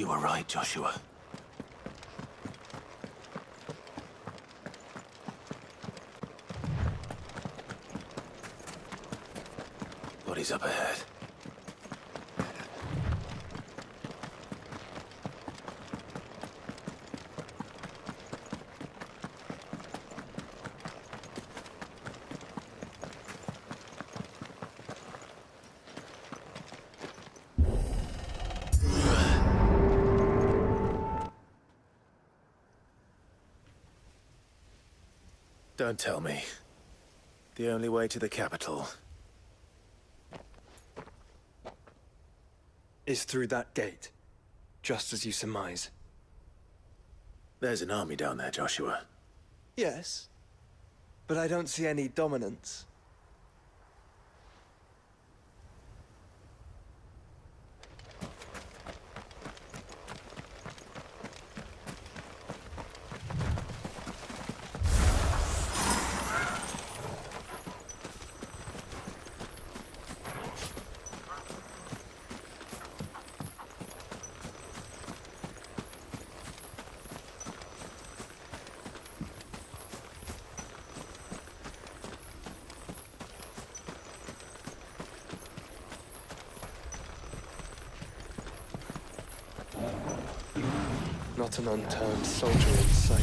You were right, Joshua. Bodies up ahead. Don't tell me. The only way to the capital is through that gate, just as you surmise. There's an army down there, Joshua. Yes, but I don't see any dominance. Not an unturned soldier in sight.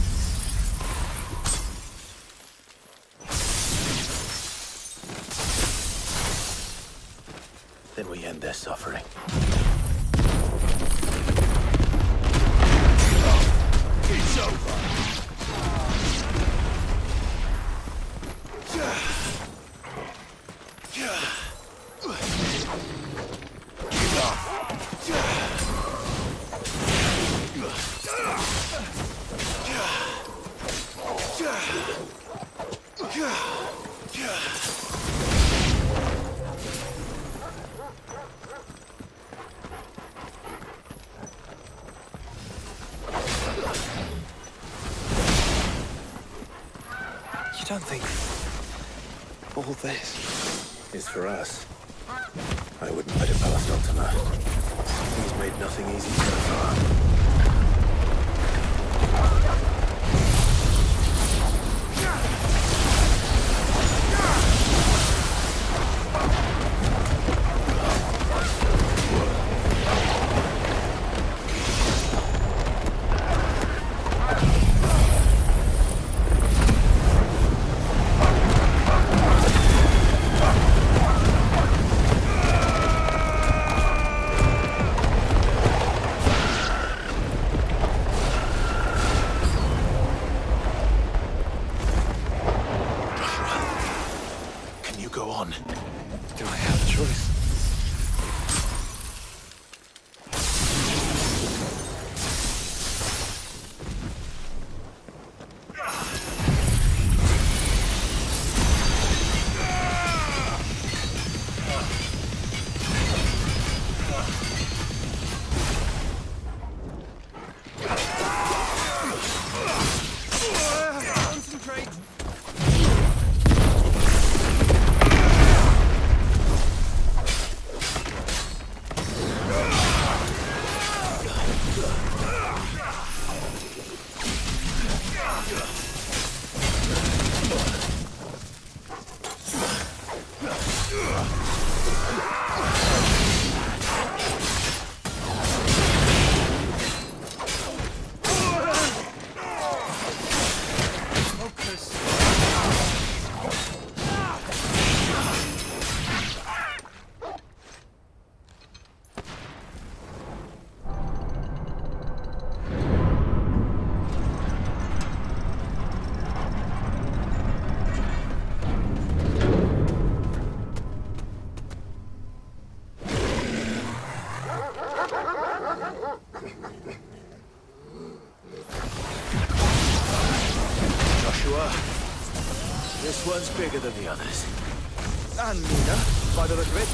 Then we end their suffering. It's over! You don't think all this is for us? I wouldn't put it past Ultima. He's made nothing easy so far. Do I have a choice? This one's bigger than the others. And meaner, by the look of it.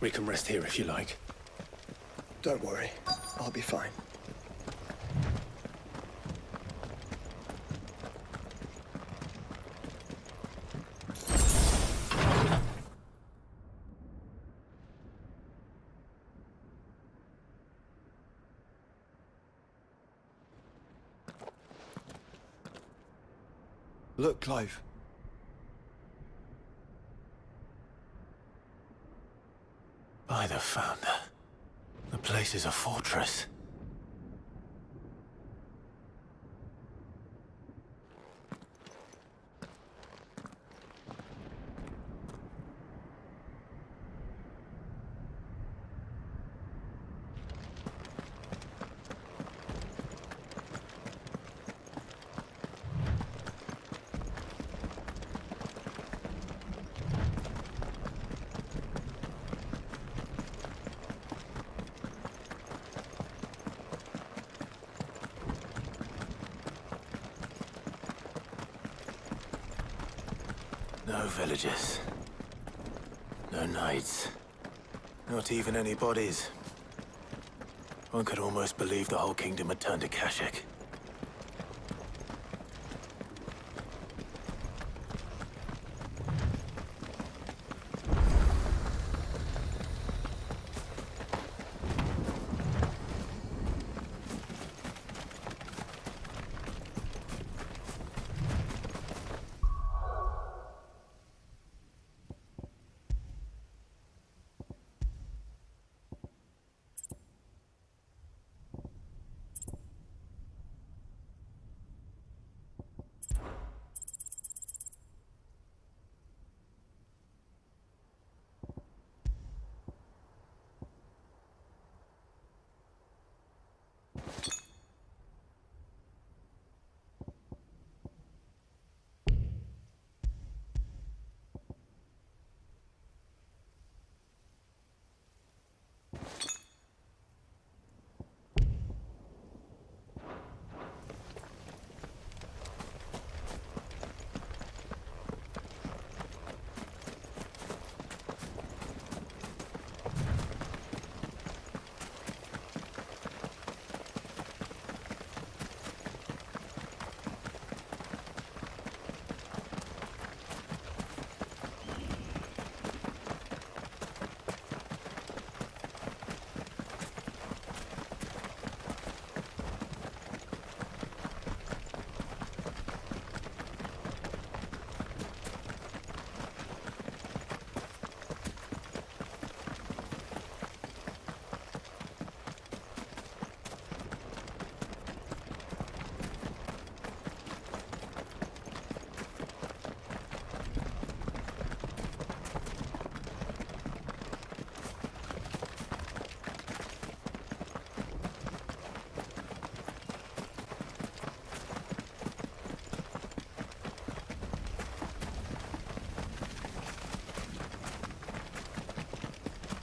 We can rest here if you like. Don't worry. I'll be fine. Look, Clive. By the Founder. The place is a fortress. No villagers. No knights. Not even any bodies. One could almost believe the whole kingdom had turned to Kashyyyk.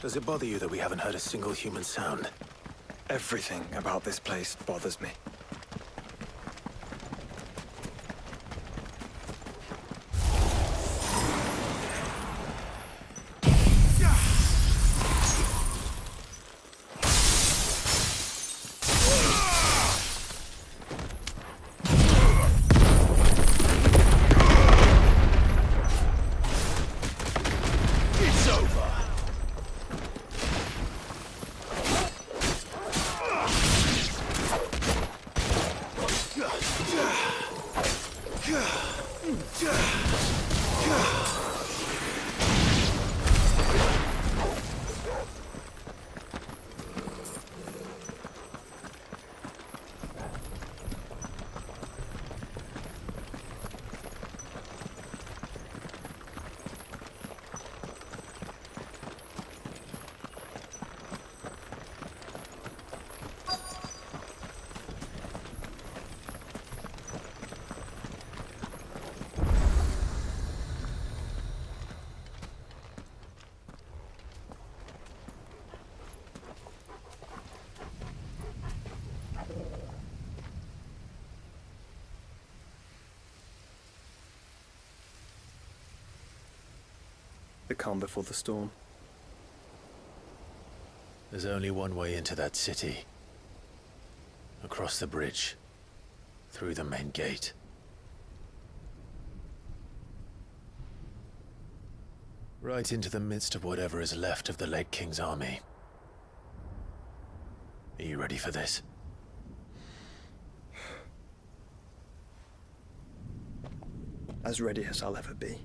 Does it bother you that we haven't heard a single human sound? Everything about this place bothers me. The calm before the storm. There's only one way into that city. Across the bridge. Through the main gate. Right into the midst of whatever is left of the late King's army. Are you ready for this? As ready as I'll ever be.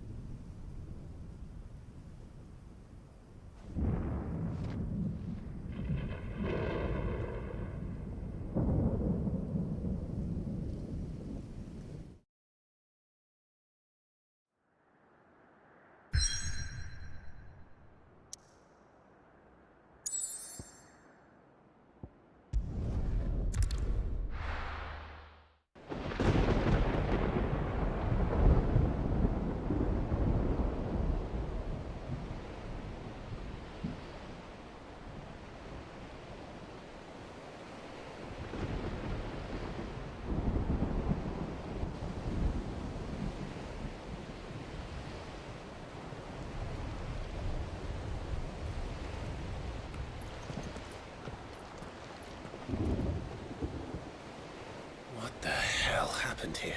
What the hell happened here?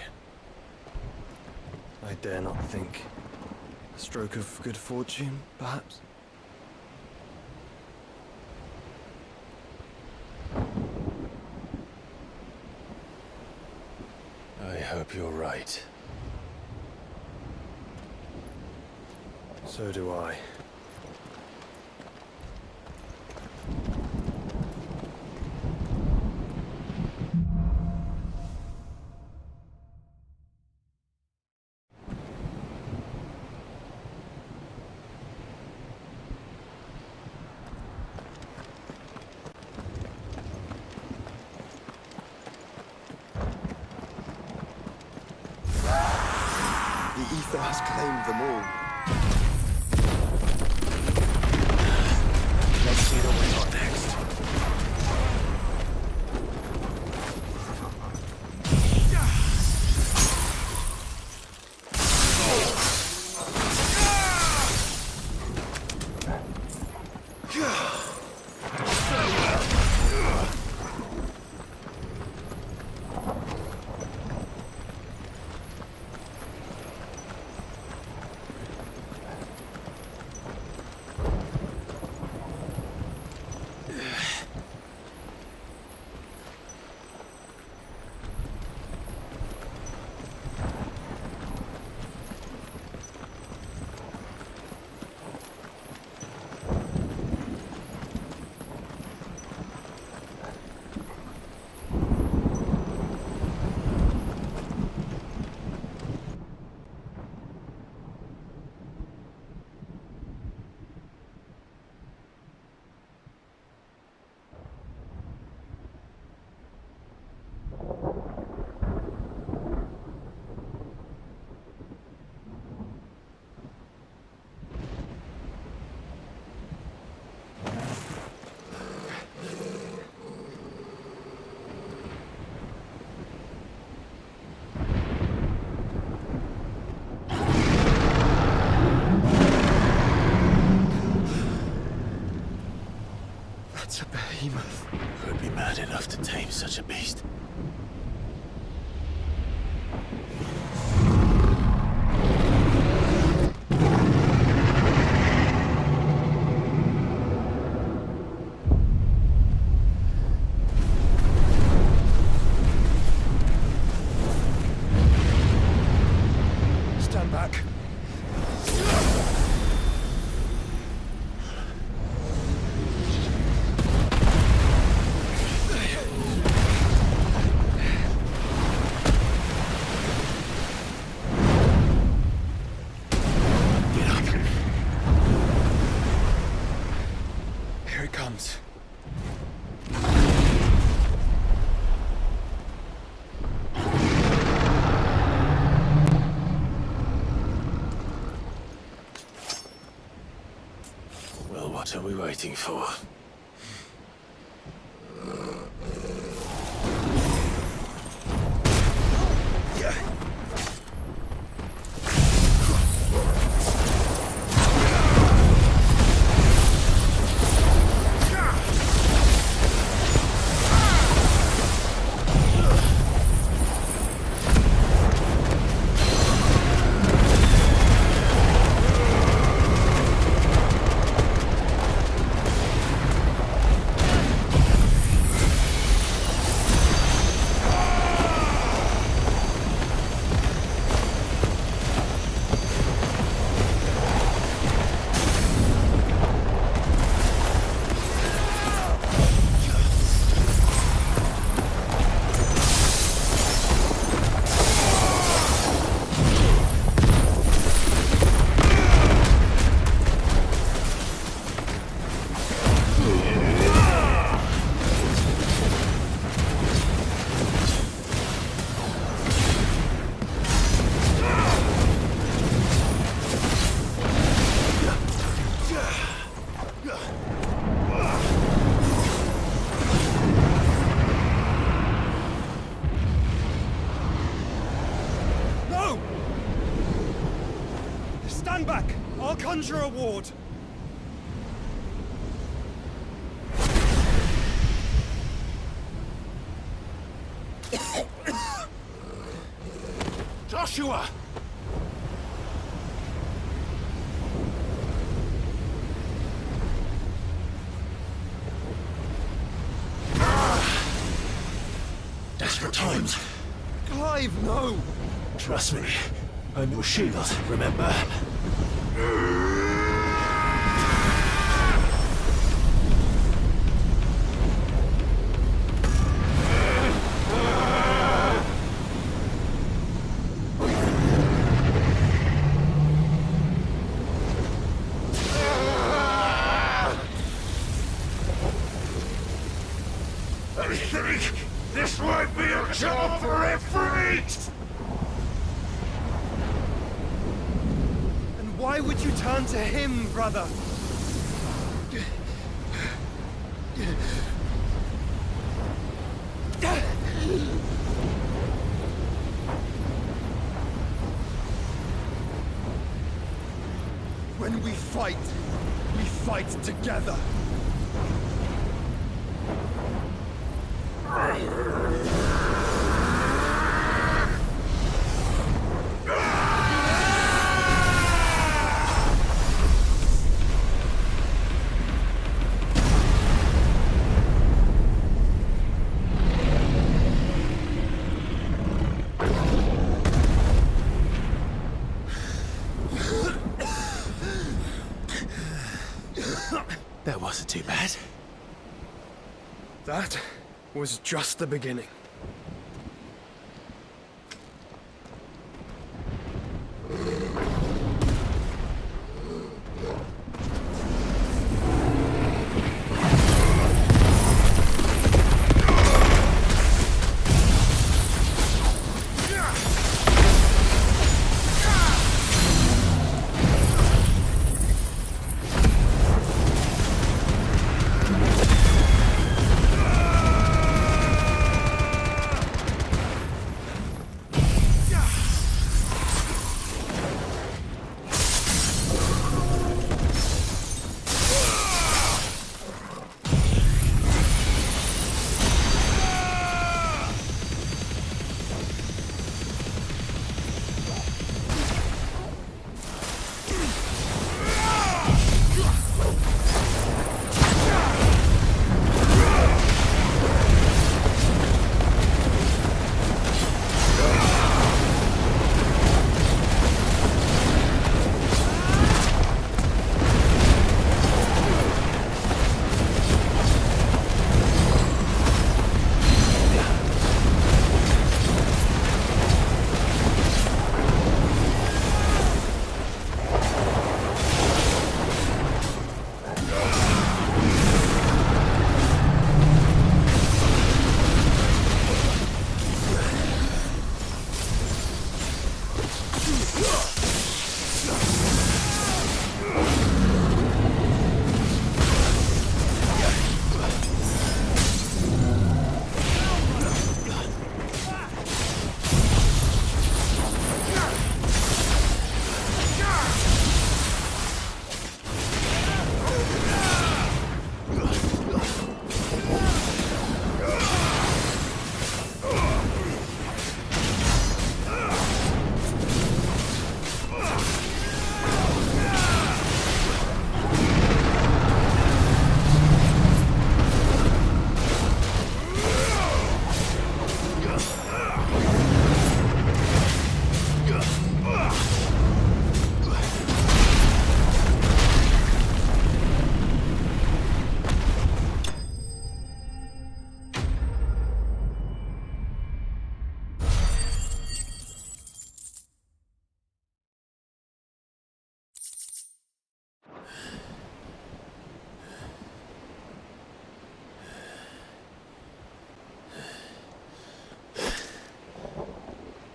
I dare not think. A stroke of good fortune, perhaps? I hope you're right. So do I. The ether has claimed them all. Let's see the way on next. That's a behemoth. Who'd be mad enough to tame such a beast? Stand back. Here it comes. Well, what are we waiting for? conjure a ward! Joshua! Desperate times. Clive, no! Trust me. I'm your shield, remember? I think this might be a job for a freak! And why would you turn to him, brother? When we fight together. That wasn't too bad. That was just the beginning.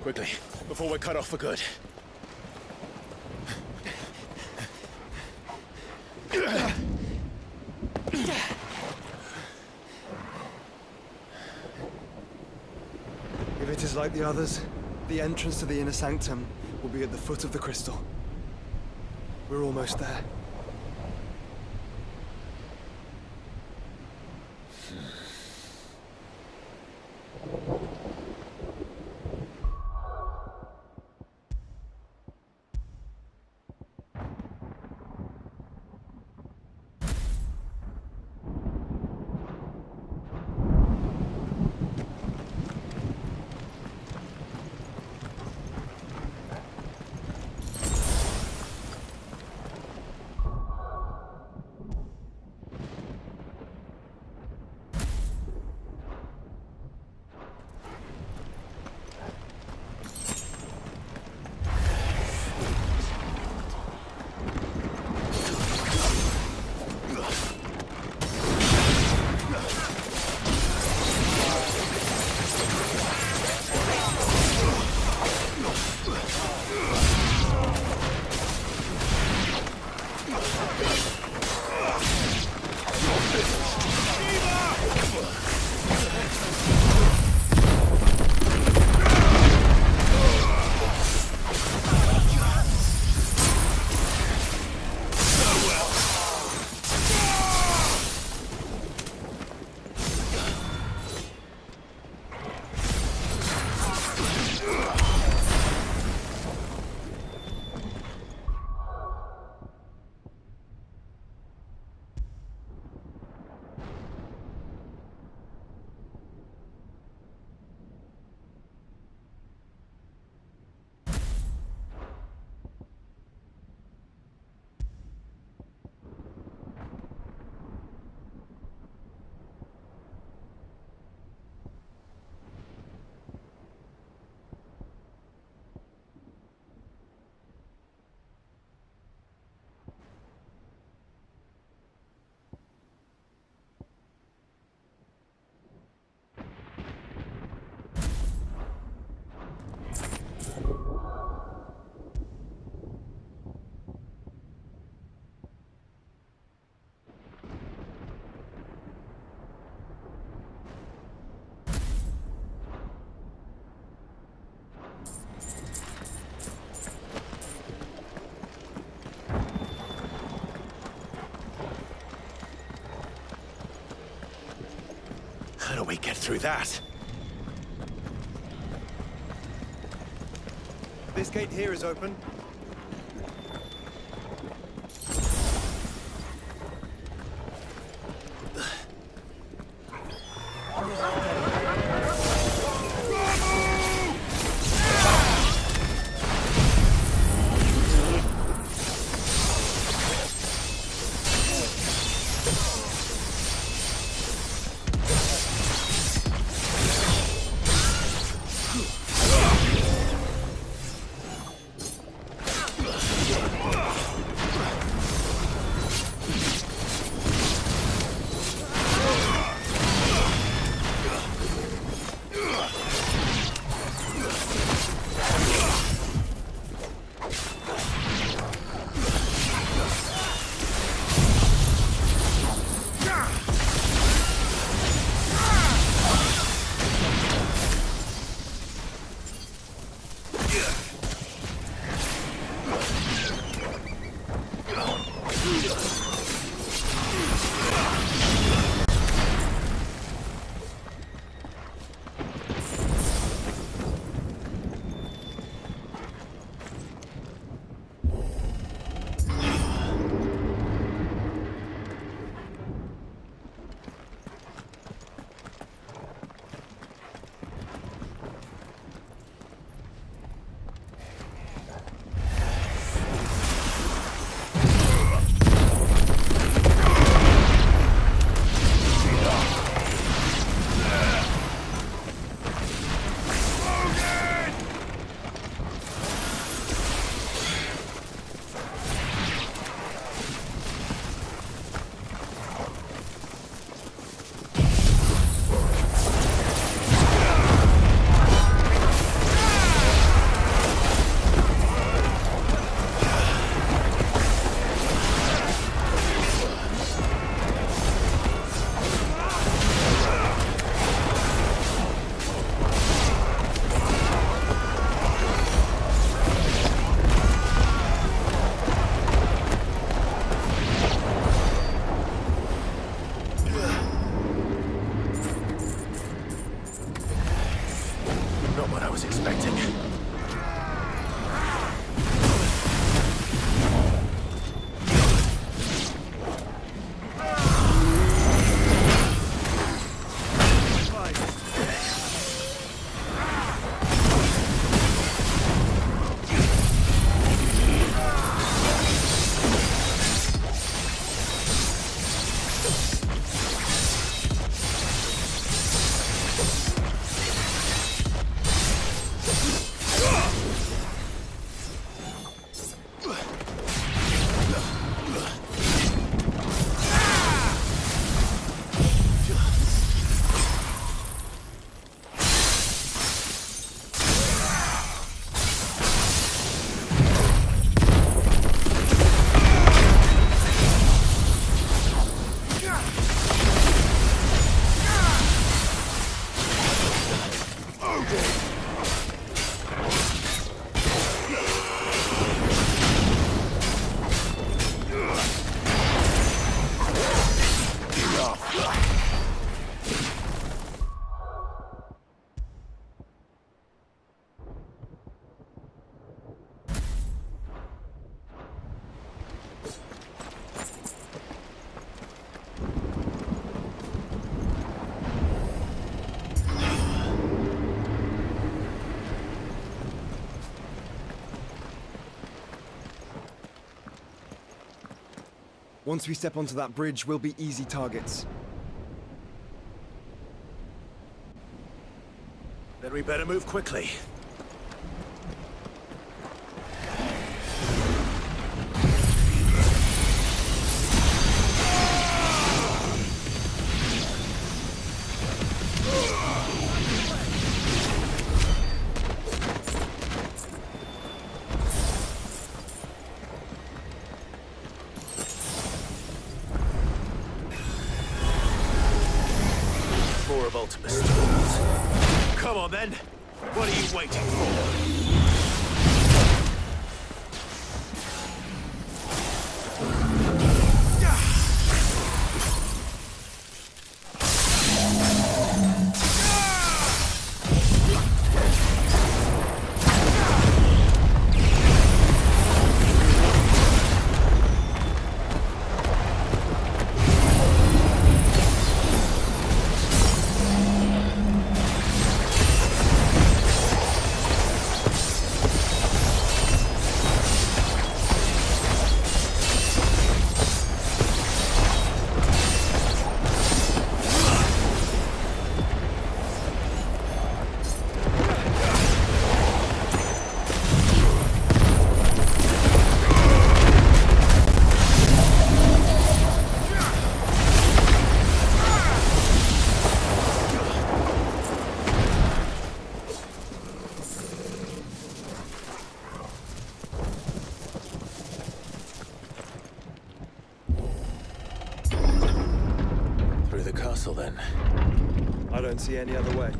Quickly, before we're cut off for good. If it is like the others, the entrance to the inner sanctum will be at the foot of the crystal. We're almost there. How do we get through that? This gate here is open. than what I was expecting. Once we step onto that bridge, we'll be easy targets. Then we better move quickly. More of Ultimus tools. Come on then! What are you waiting for? Then. I don't see any other way.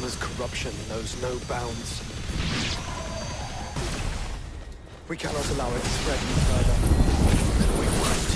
Chancellor's corruption knows no bounds. We cannot allow it to spread any further. We won't.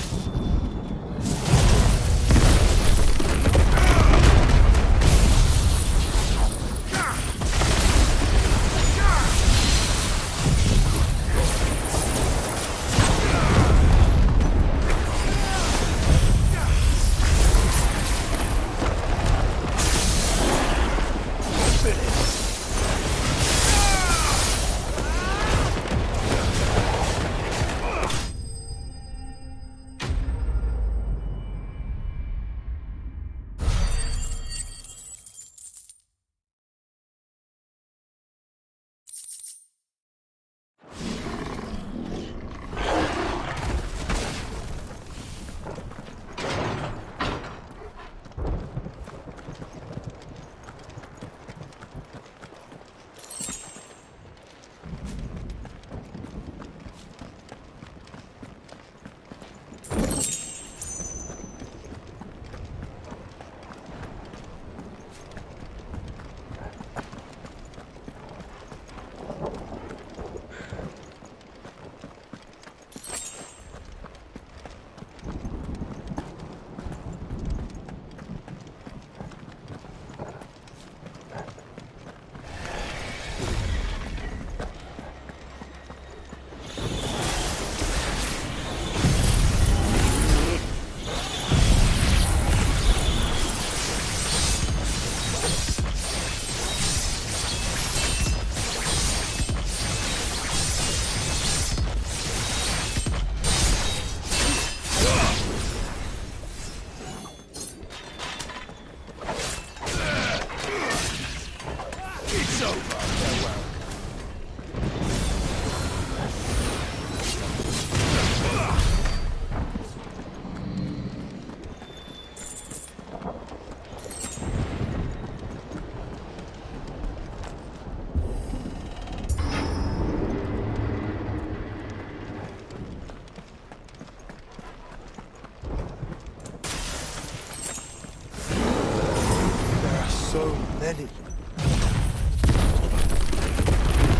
So many.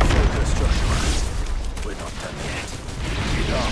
Focus, Joshua. We're not done yet. No.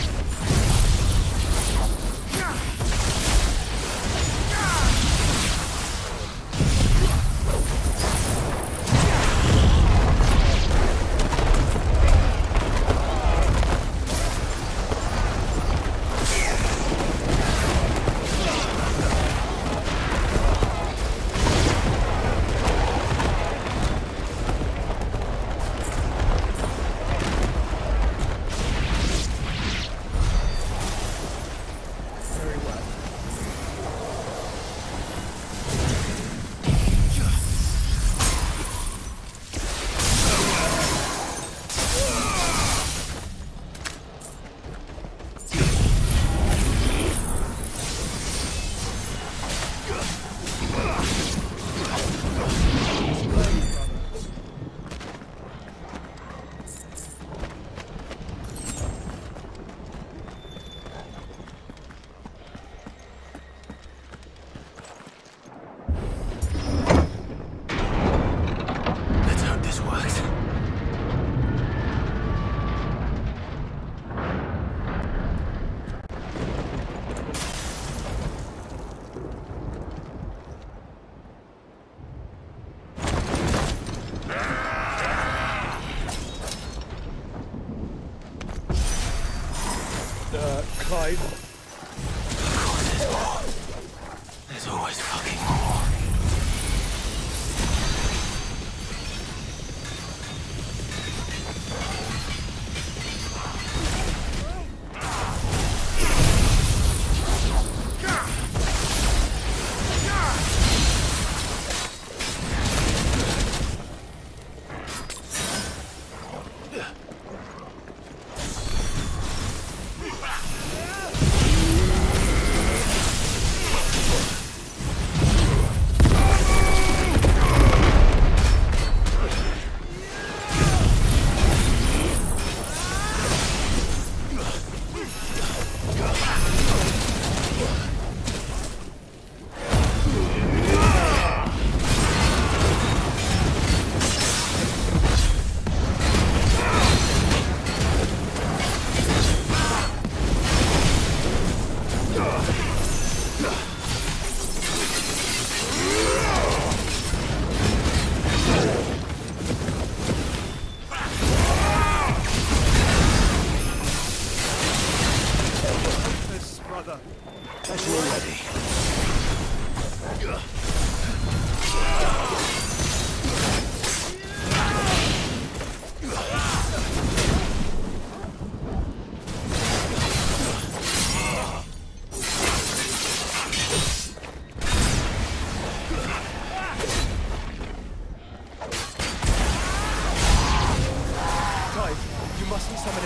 Clive. Of course there's more. There's always fucking more.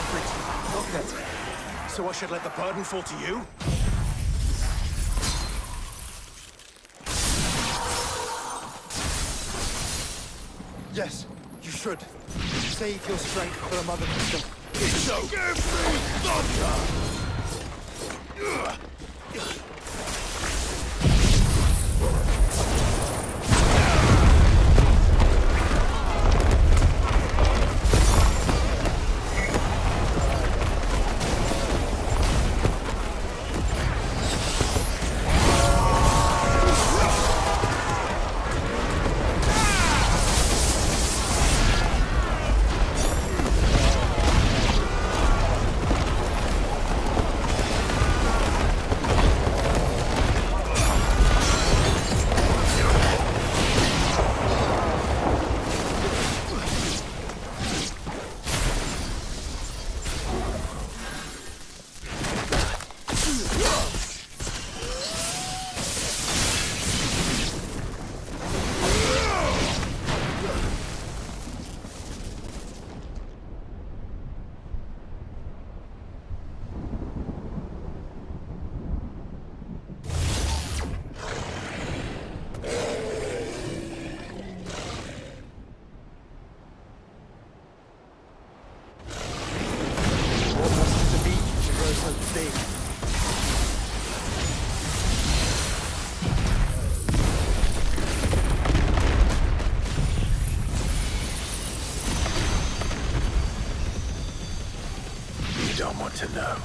Ifrit. Not yet. So I should let the burden fall to you? Yes, you should. Save your strength for the Mother Crystal. So give me thunder! Don't want to know.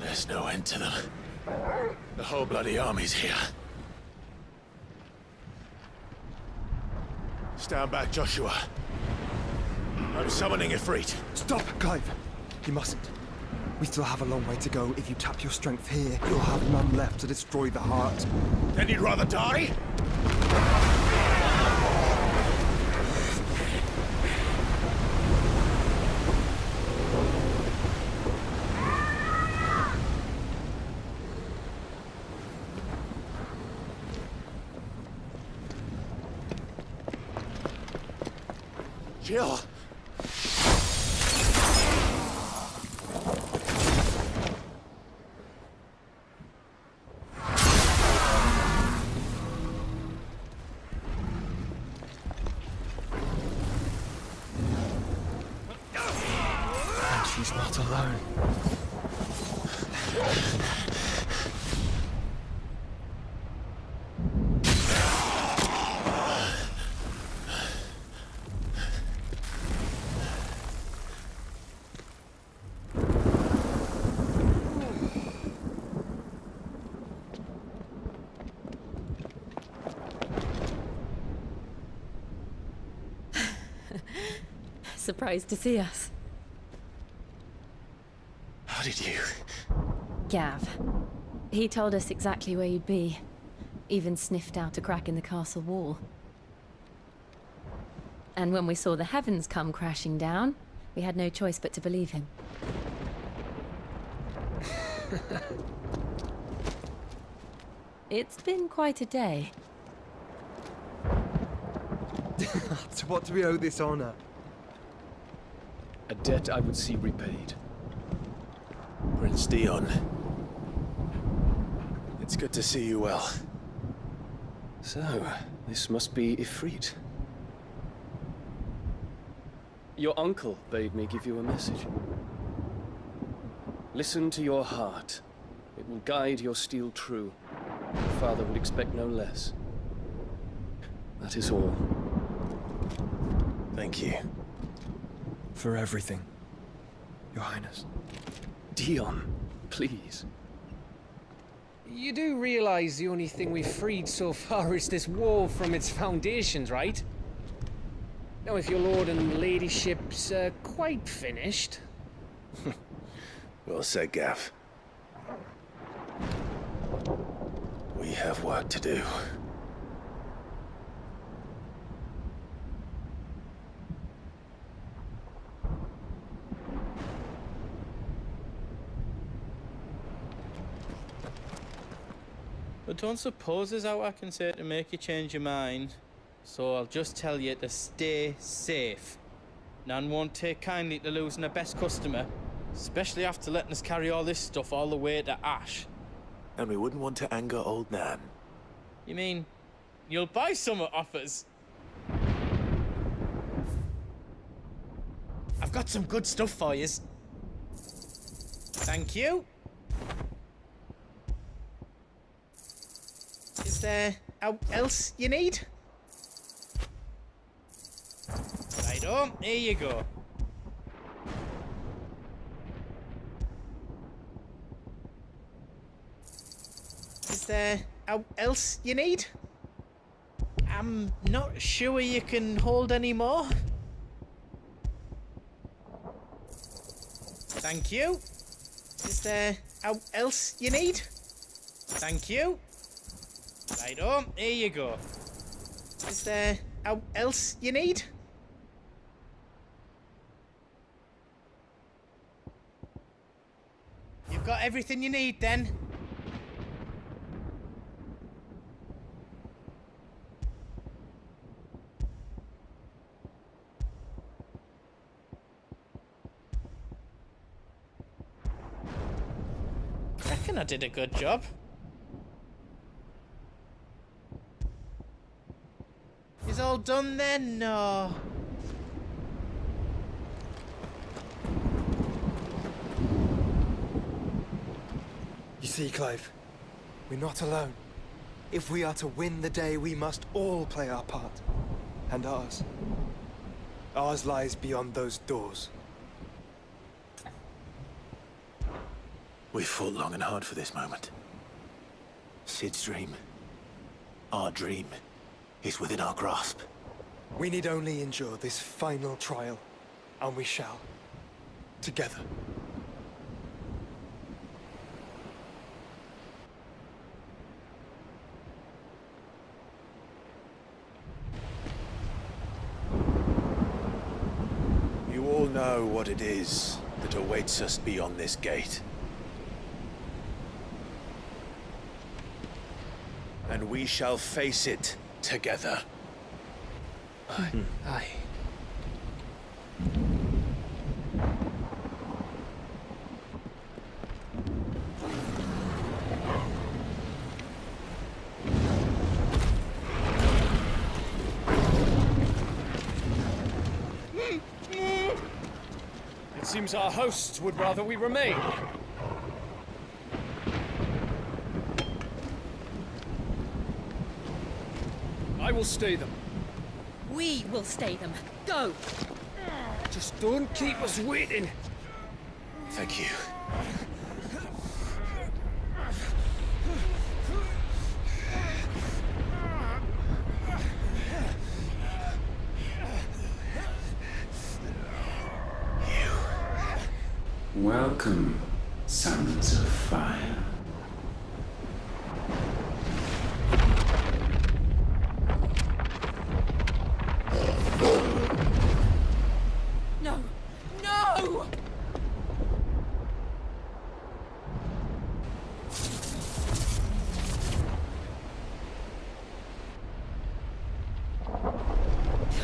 There's no end to them. The whole bloody army's here. Stand back, Joshua. I'm summoning Ifrit. Stop, Clive! You mustn't. We still have a long way to go. If you tap your strength here, you'll have none left to destroy the heart. Then you'd rather die? Jill! And she's not alone. Surprised to see us. How did you? Gav. He told us exactly where you'd be. Even sniffed out a crack in the castle wall. And when we saw the heavens come crashing down, we had no choice but to believe him. It's been quite a day. To what do we owe this honor? A debt I would see repaid. Prince Dion. It's good to see you well. So, this must be Ifrit. Your uncle bade me give you a message. Listen to your heart. It will guide your steel true. Your father would expect no less. That is all. Thank you. For everything, Your Highness. Dion, please. You do realize the only thing we've freed so far is this wall from its foundations, right? Now, if your lord and ladyship's quite finished... Well said, Gav. We have work to do. But don't suppose there's out I can say to make you change your mind. So I'll just tell you to stay safe. Nan won't take kindly to losing her best customer, especially after letting us carry all this stuff all the way to Ash. And we wouldn't want to anger old Nan. You mean, you'll buy some off us? I've got some good stuff for yous. Thank you. Is there else you need? Righto, here you go. Is there else you need? I'm not sure you can hold any more. Thank you. Is there else you need? Thank you. Righto, here you go. Is there else you need? You've got everything you need then? Reckon I did a good job. Is all done then? No. You see, Clive, we're not alone. If we are to win the day, we must all play our part. And ours. Ours lies beyond those doors. We fought long and hard for this moment. Sid's dream, our dream, is within our grasp. We need only endure this final trial, and we shall. Together. You all know what it is that awaits us beyond this gate. And we shall face it together. Aye. It seems our hosts would rather we remain. I will stay them. We will stay them. Go! Just don't keep us waiting. Thank you. Welcome, Sons of Fire.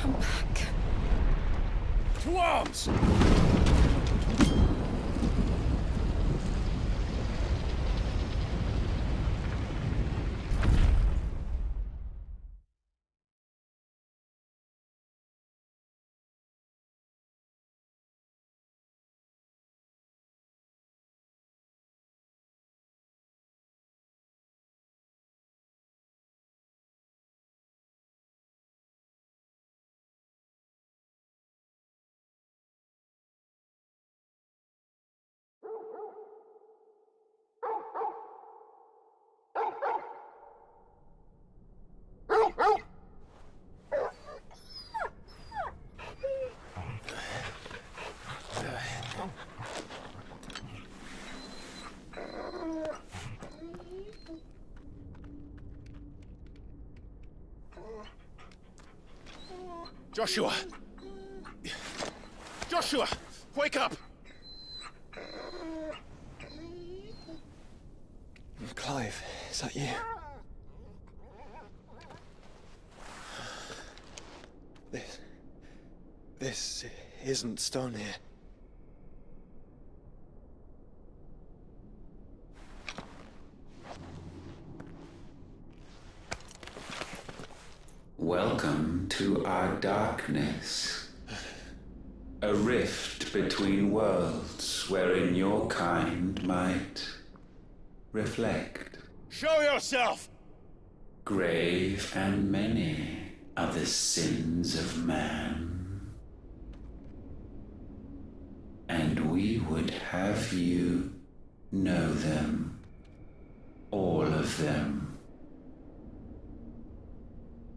Come back. To arms! Joshua! Joshua! Wake up! Clive, is that you? This isn't stone here. Welcome to our darkness. A rift between worlds wherein your kind might reflect. Show yourself! Grave and many are the sins of man. And we would have you know them. All of them.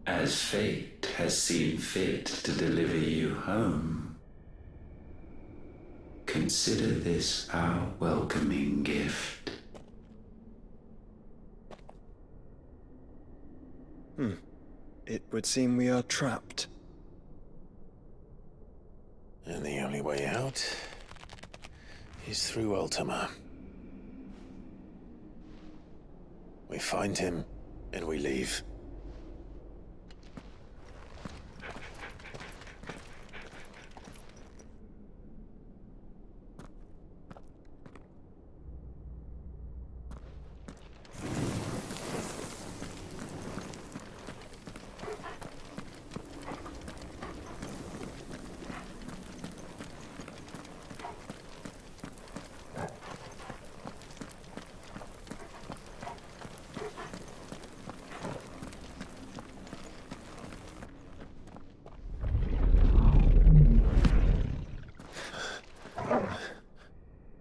As fate has seen fit to deliver you home, consider this our welcoming gift. It would seem we are trapped. And the only way out is through Ultima. We find him, and we leave.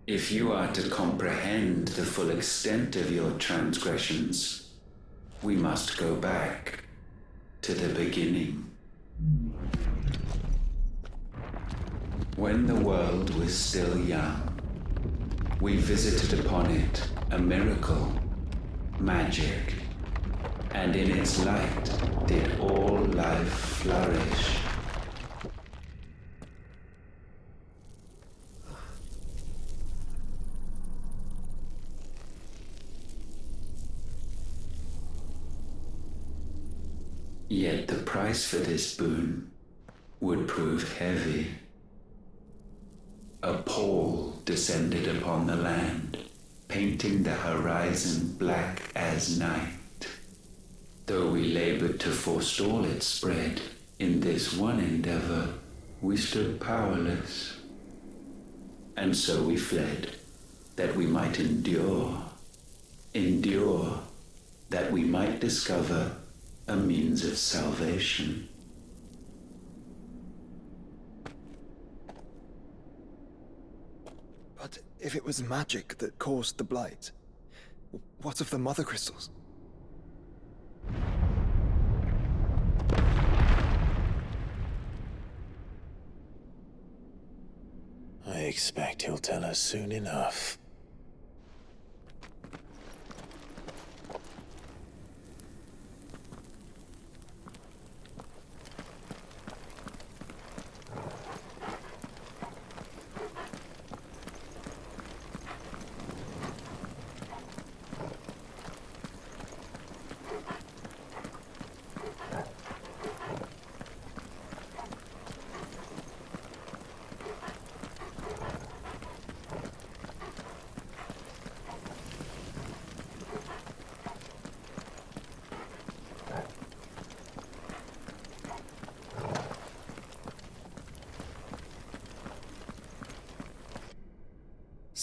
If you are to comprehend the full extent of your transgressions, we must go back to the beginning. When the world was still young, we visited upon it a miracle, magic, and in its light did all life flourish. Yet the price for this boon would prove heavy. A pall descended upon the land, painting the horizon black as night. Though we labored to forestall its spread, in this one endeavor we stood powerless. And so we fled, that we might endure, that we might discover a means of salvation. But if it was magic that caused the blight, what of the mother crystals? I expect he'll tell us soon enough.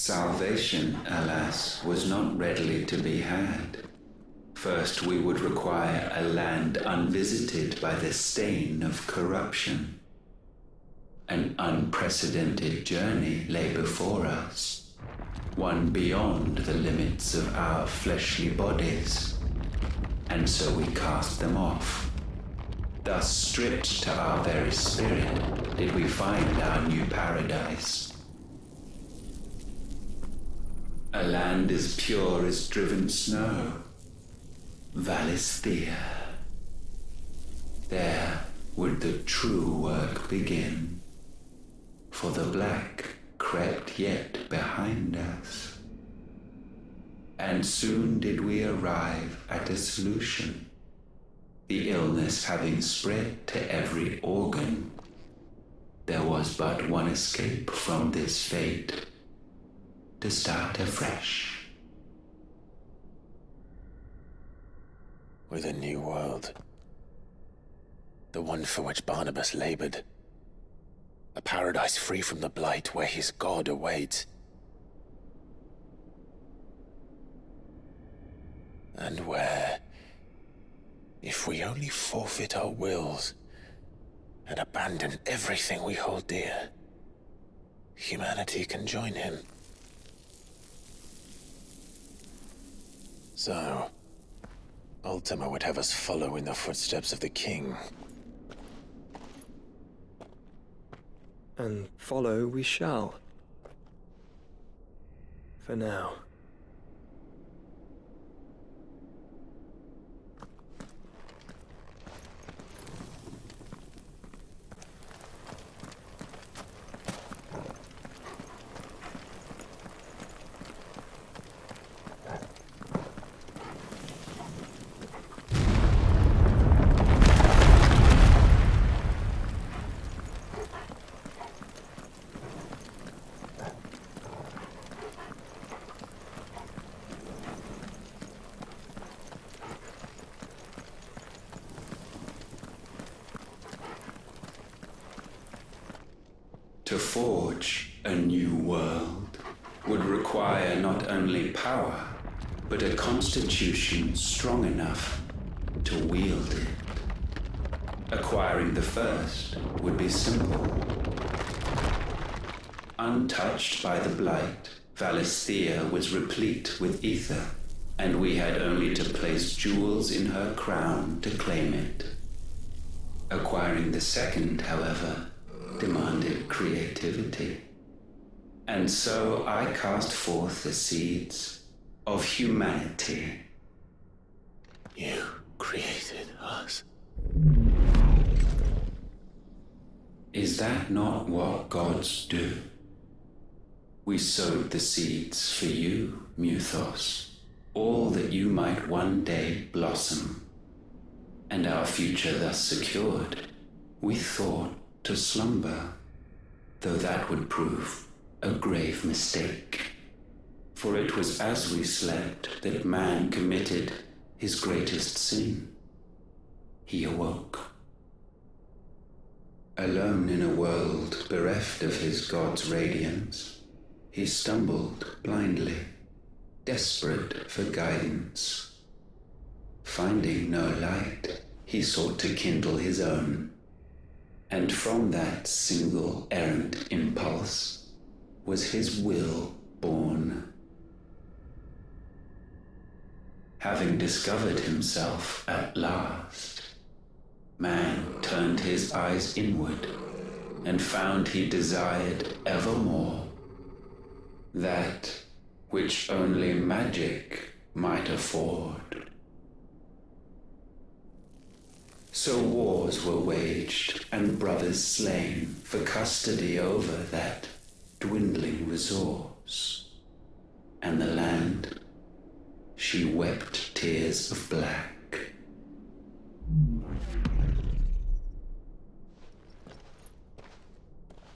Salvation, alas, was not readily to be had. First, we would require a land unvisited by the stain of corruption. An unprecedented journey lay before us, one beyond the limits of our fleshly bodies, and so we cast them off. Thus, stripped to our very spirit, did we find our new paradise. A land as pure as driven snow, Valisthea. There would the true work begin, for the black crept yet behind us. And soon did we arrive at a solution, the illness having spread to every organ. There was but one escape from this fate, to start afresh. With a new world. The one for which Barnabas labored. A paradise free from the blight where his god awaits. And where, if we only forfeit our wills and abandon everything we hold dear, humanity can join him. So, Ultima would have us follow in the footsteps of the king. And follow we shall. For now. To forge a new world would require not only power, but a constitution strong enough to wield it. Acquiring the first would be simple. Untouched by the blight, Valisthea was replete with ether, and we had only to place jewels in her crown to claim it. Acquiring the second, however, demanded creativity. And so I cast forth the seeds of humanity. You created us. Is that not what gods do? We sowed the seeds for you, Muthos, all that you might one day blossom. And our future thus secured, we thought to slumber, though that would prove a grave mistake. For it was as we slept that man committed his greatest sin. He awoke. Alone in a world bereft of his god's radiance, he stumbled blindly, desperate for guidance. Finding no light, he sought to kindle his own. And from that single errant impulse was his will born. Having discovered himself at last, man turned his eyes inward and found he desired evermore that which only magic might afford. So wars were waged and brothers slain for custody over that dwindling resource. And the land, she wept tears of black.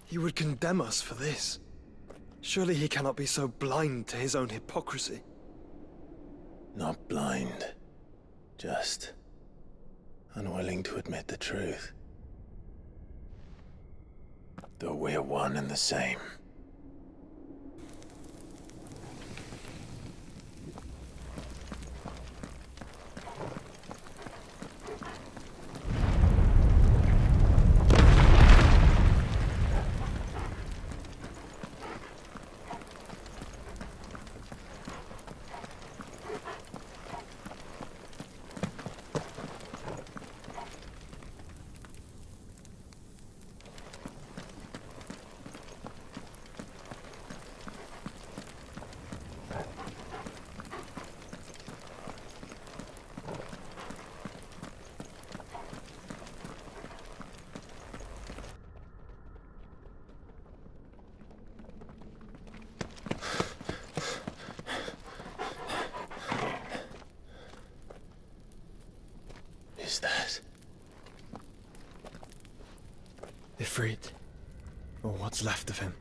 He would condemn us for this. Surely he cannot be so blind to his own hypocrisy. Not blind. Just unwilling to admit the truth. Though we're one and the same. Ifrit, or what's left of him.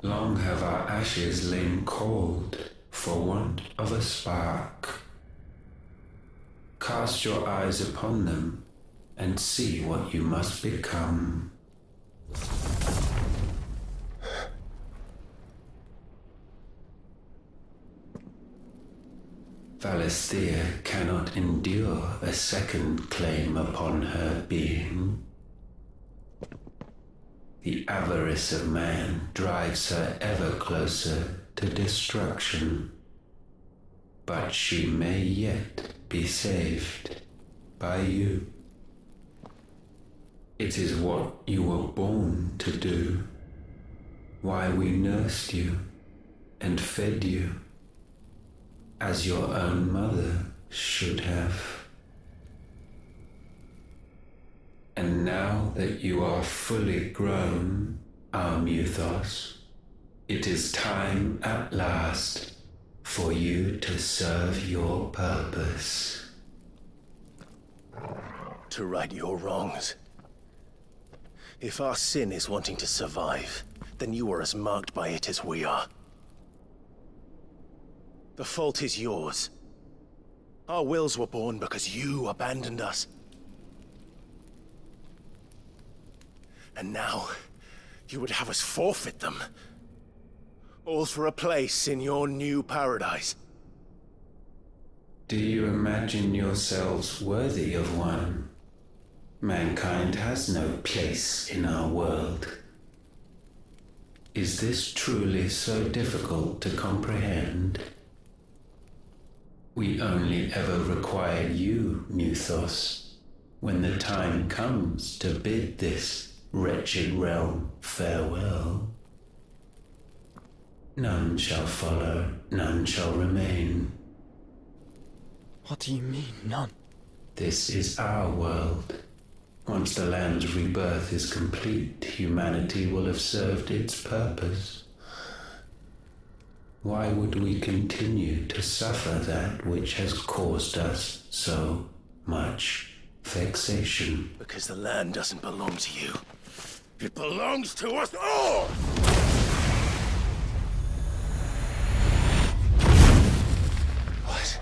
Long have our ashes lain cold for want of a spark. Cast your eyes upon them and see what you must become. Valisthea cannot endure a second claim upon her being. The avarice of man drives her ever closer to destruction. But she may yet be saved by you. It is what you were born to do, why we nursed you and fed you, as your own mother should have. And now that you are fully grown, our Muthos, it is time at last for you to serve your purpose. To right your wrongs. If our sin is wanting to survive, then you are as marked by it as we are. The fault is yours. Our wills were born because you abandoned us. And now, you would have us forfeit them. All for a place in your new paradise. Do you imagine yourselves worthy of one? Mankind has no place in our world. Is this truly so difficult to comprehend? We only ever required you, Muthos, when the time comes to bid this wretched realm farewell. None shall follow, none shall remain. What do you mean, none? This is our world. Once the land's rebirth is complete, humanity will have served its purpose. Why would we continue to suffer that which has caused us so much vexation? Because the land doesn't belong to you. It belongs to us all! What?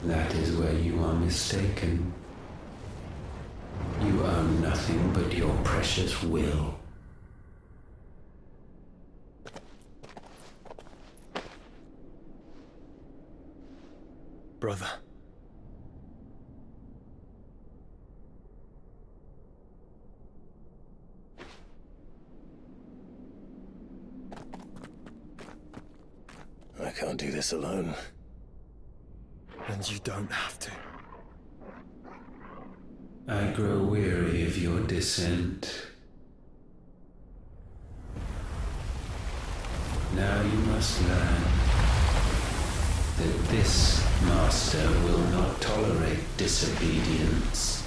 That is where you are mistaken. You own nothing but your precious will. Brother. I can't do this alone. And you don't have to. I grow weary of your dissent. Now you must learn that this master will not tolerate disobedience.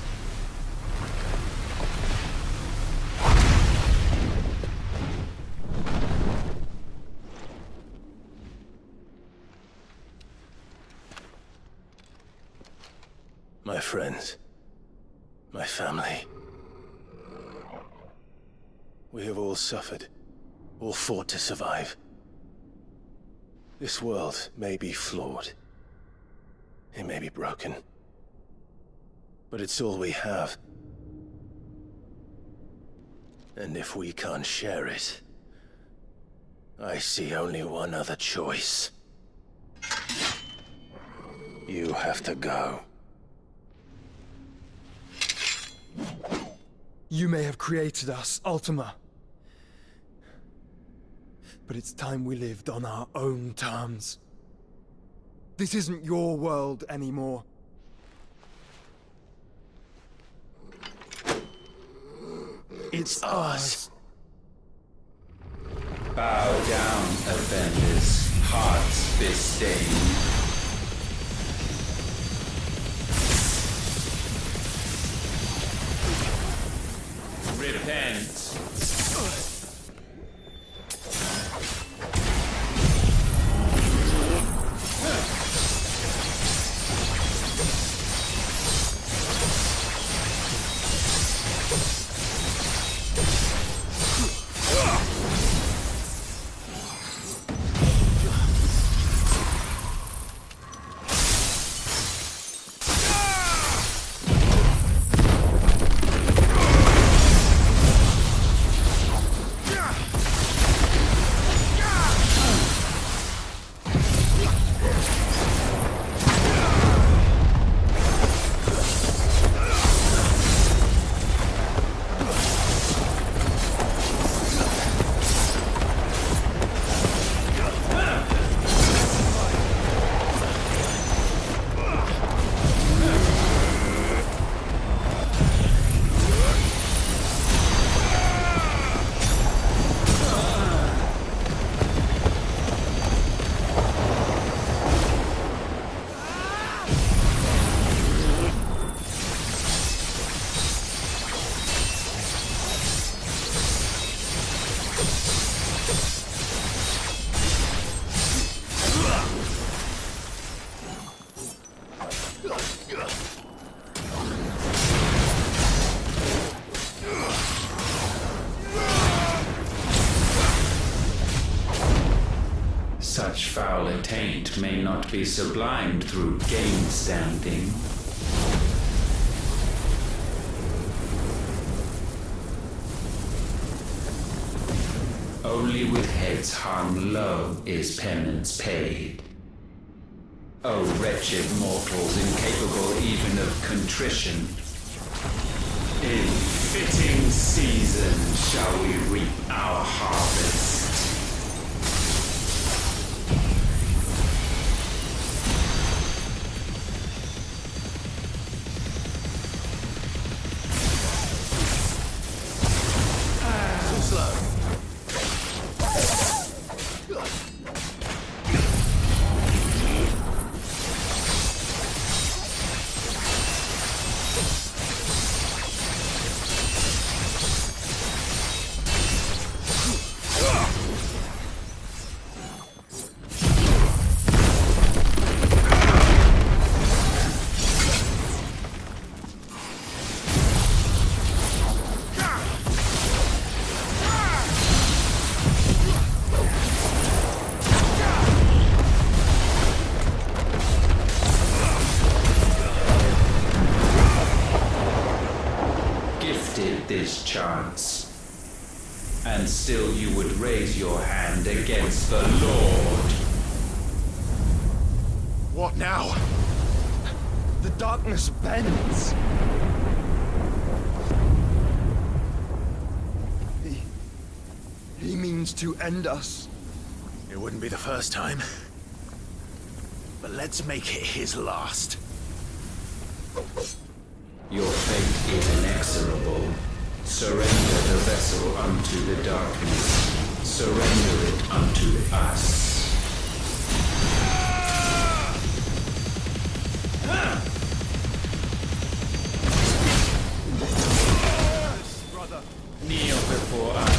My friends, my family. We have all suffered, all fought to survive. This world may be flawed. It may be broken. But it's all we have. And if we can't share it, I see only one other choice. You have to go. You may have created us, Ultima. But it's time we lived on our own terms. This isn't your world anymore. It's ours. Bow down, offenders, hearts disdain. Repent. foul attaint may not be sublimed through gain-standing. Only with heads hung low is penance paid. O wretched mortals incapable even of contrition, in fitting season shall we reap our harvest. This chance, and still you would raise your hand against the Lord. What now? The darkness bends. He means to end us. It wouldn't be the first time. But let's make it his last. Your fate is inexorable. Surrender the vessel unto the darkness. Surrender it unto us. Brother. Kneel before us.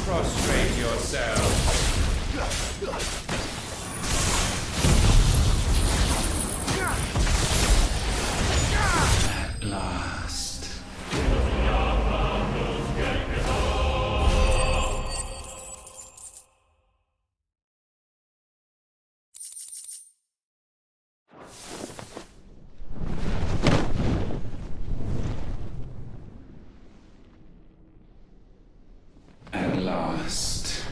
Prostrate yourself. At last. At last,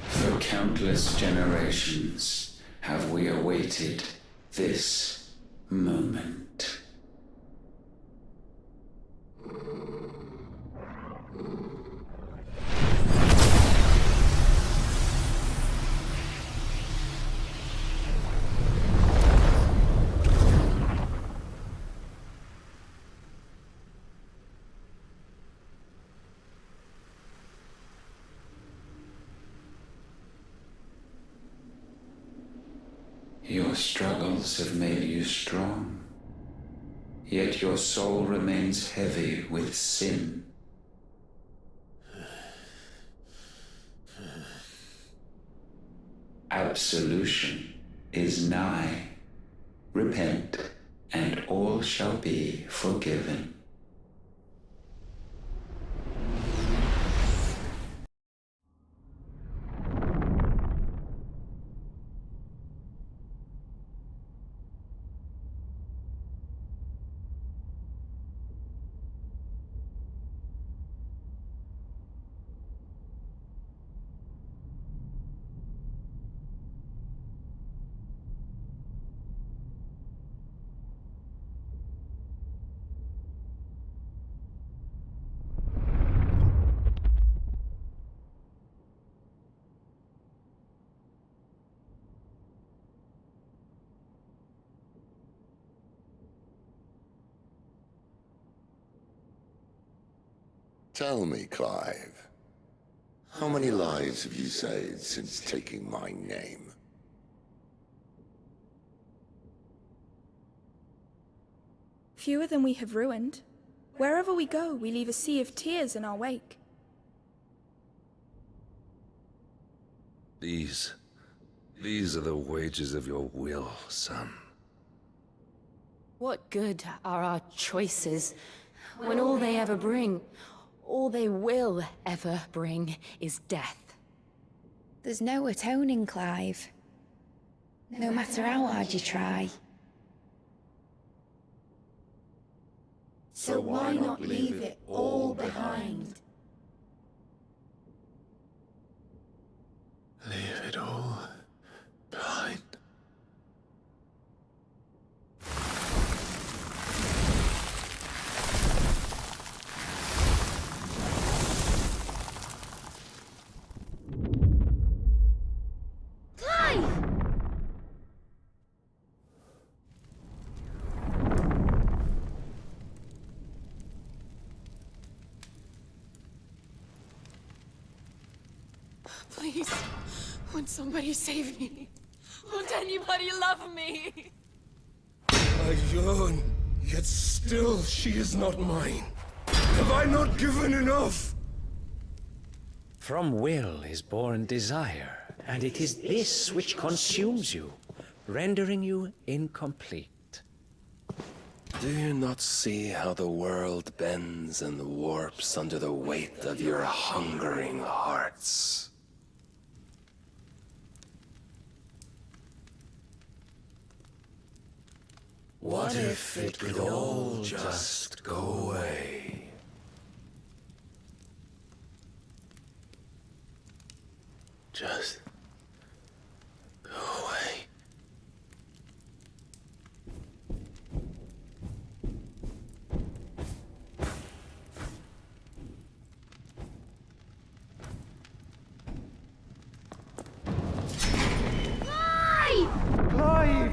for countless generations have we awaited this moment. Your struggles have made you strong, yet your soul remains heavy with sin. Absolution is nigh. Repent, and all shall be forgiven. Tell me, Clive, how many lives have you saved since taking my name? Fewer than we have ruined. Wherever we go, we leave a sea of tears in our wake. These are the wages of your will, son. What good are our choices when all they ever bring, all they will ever bring, is death? There's no atoning, Clive. No matter how hard you try. So why not leave it all behind? Leave it all behind. Please, won't somebody save me? Won't anybody love me? I yearn, yet still she is not mine. Have I not given enough? From will is born desire, and it is this which consumes you, rendering you incomplete. Do you not see how the world bends and warps under the weight of your hungering hearts? What if it could all just go away? Just go away. Clive!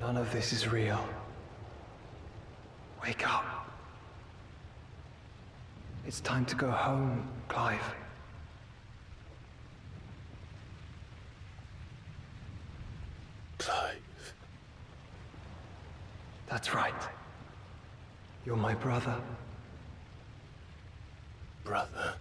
None of this is real. Wake up. It's time to go home, Clive. Clive. That's right. You're my brother. Brother.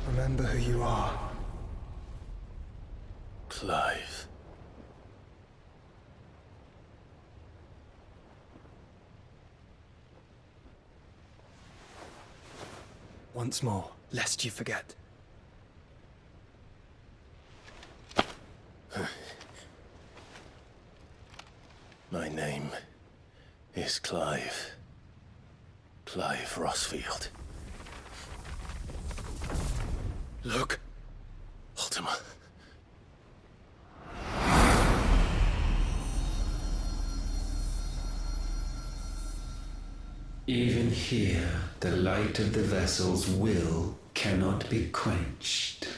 Remember who you are. once more, lest you forget. My name is Clive. Clive Rosfield. Look, Ultima. Even here, the light of the vessel's will cannot be quenched.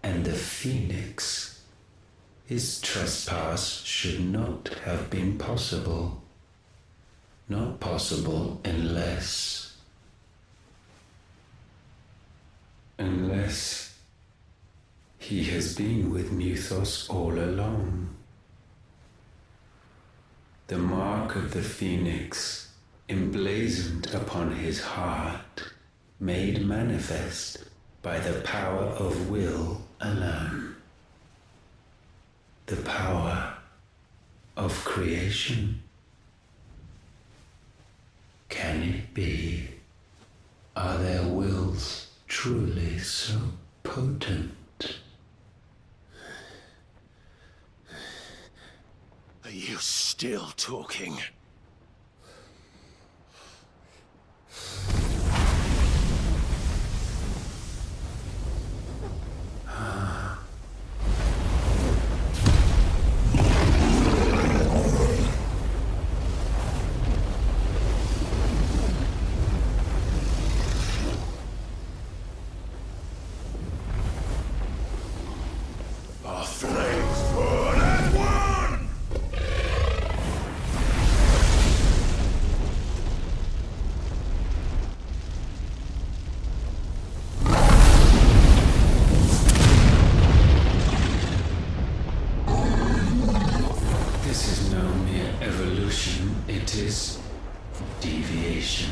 And the Phoenix, his trespass should not have been possible. Not possible unless he has been with Muthos all along. The mark of the Phoenix, emblazoned upon his heart, made manifest by the power of will alone. The power of creation. Can it be? Are their wills truly so potent? Are you still talking? Our flames burn as one! This is no mere evolution, it is deviation.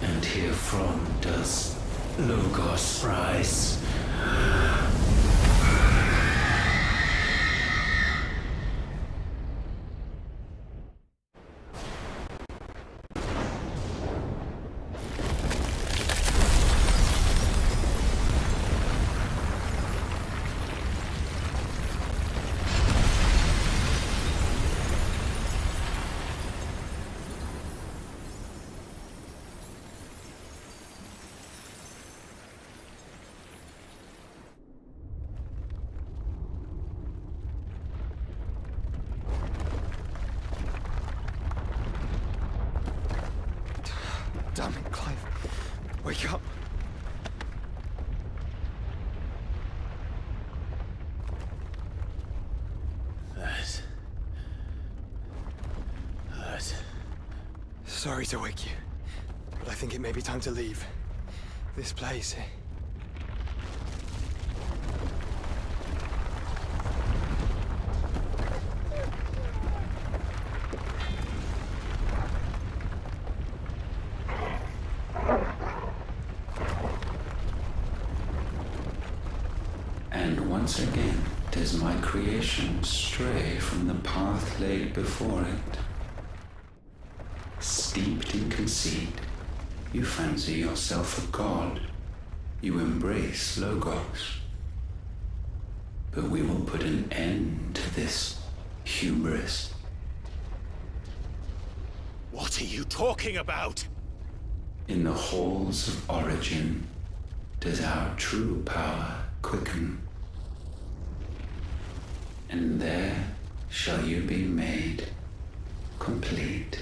And herefrom does Logos rise. Damn it, Clive. Wake up. That hurt. Sorry to wake you, but I think it may be time to leave. This place. And once again does my creation stray from the path laid before it. Steeped in conceit, you fancy yourself a god. You embrace Logos. But we will put an end to this hubris. What are you talking about? In the halls of origin does our true power quicken. And there shall you be made complete.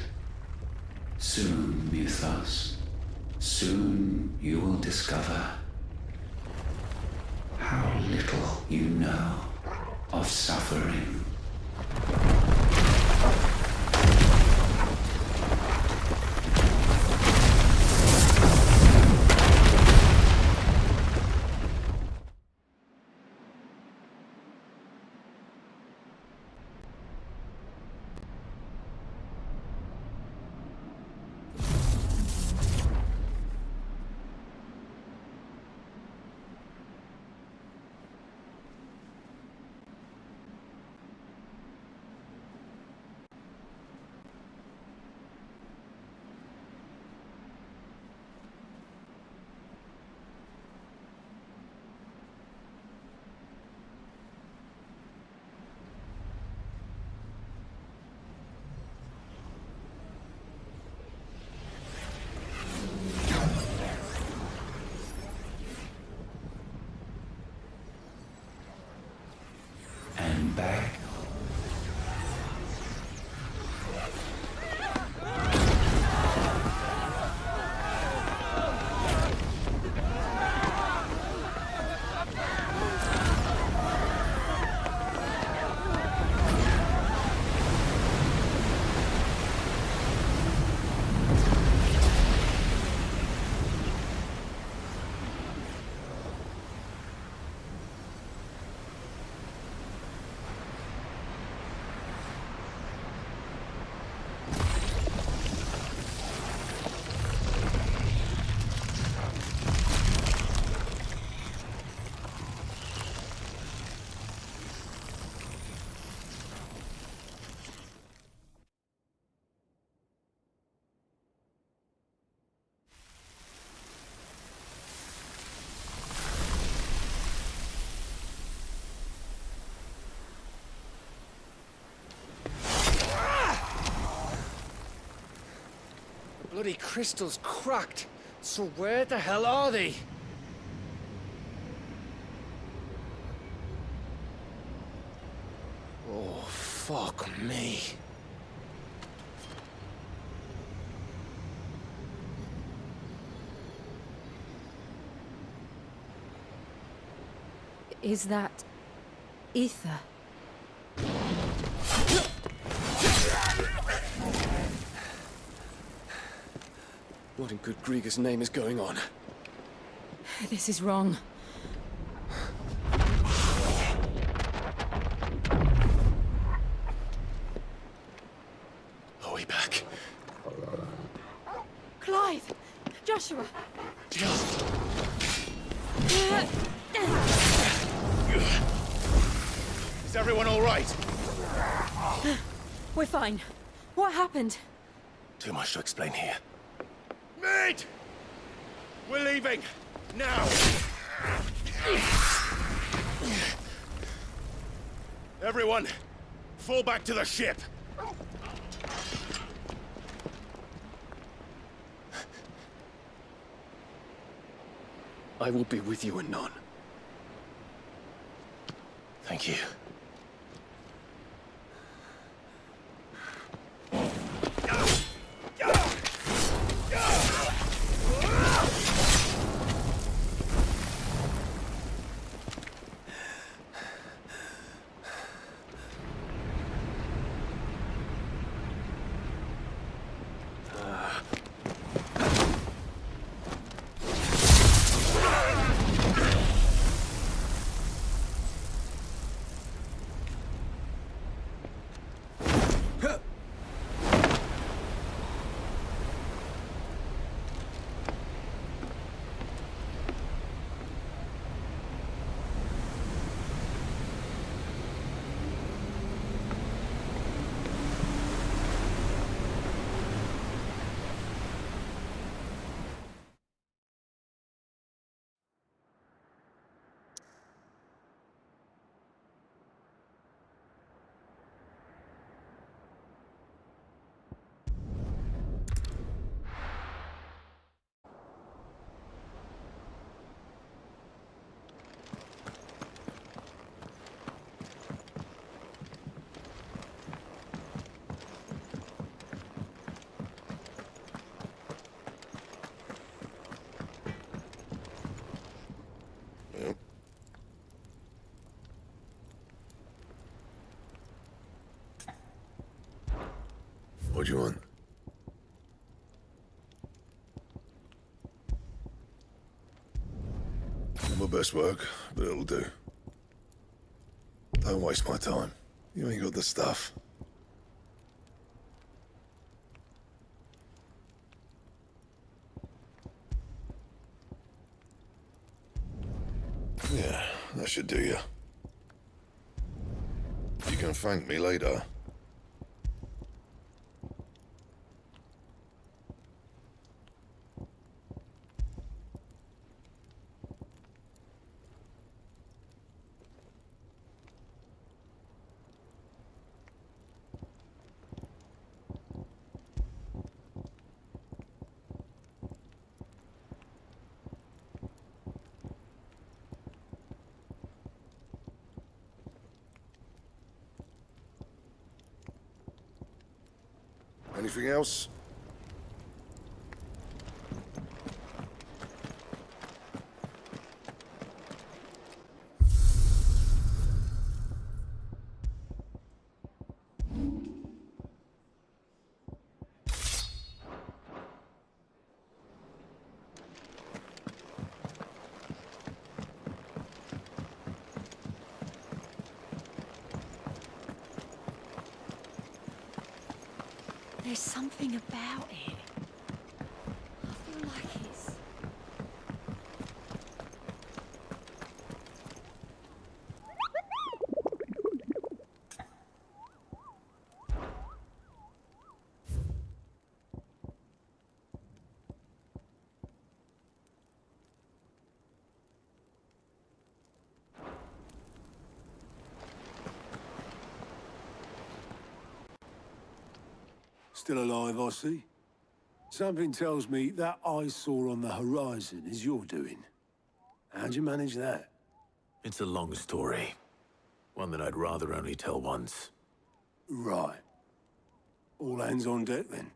Soon, Muthos, soon you will discover how little you know of suffering. bloody crystal's cracked. So where the hell are they? Oh, fuck me. Is that ether? What in good Grieger's name is going on? This is wrong. Are we back? Clive! Joshua! Is everyone all right? We're fine. What happened? Too much to explain here. Mate! We're leaving! Now! Everyone, fall back to the ship! I will be with you anon. Thank you. What do you want? Not my best work, but it'll do. Don't waste my time. You ain't got the stuff. Yeah, that should do you. You can thank me later. Anything else? There's something about it. I feel like it's... Still alive, I see. Something tells me that eyesore on the horizon is your doing. How'd you manage that? It's a long story. One that I'd rather only tell once. Right. All hands on deck, then.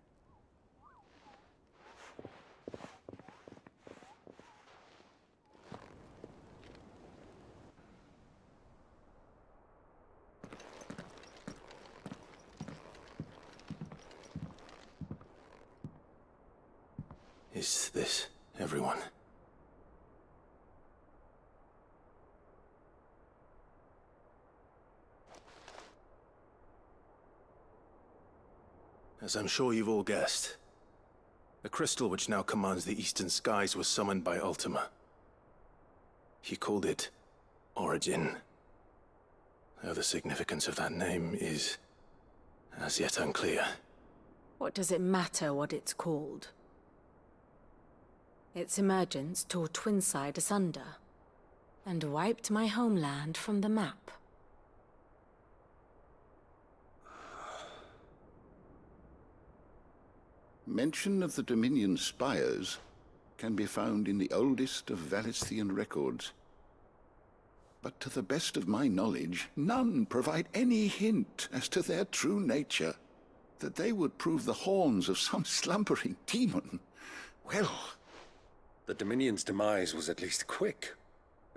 Is this everyone? As I'm sure you've all guessed, the crystal which now commands the eastern skies was summoned by Ultima. He called it Origin. Though the significance of that name is as yet unclear. What does it matter what it's called? Its emergence tore Twinside asunder, and wiped my homeland from the map. Mention of the Dominion spires can be found in the oldest of Valisthean records. But to the best of my knowledge, none provide any hint as to their true nature. That they would prove the horns of some slumbering demon. Well, the Dominion's demise was at least quick.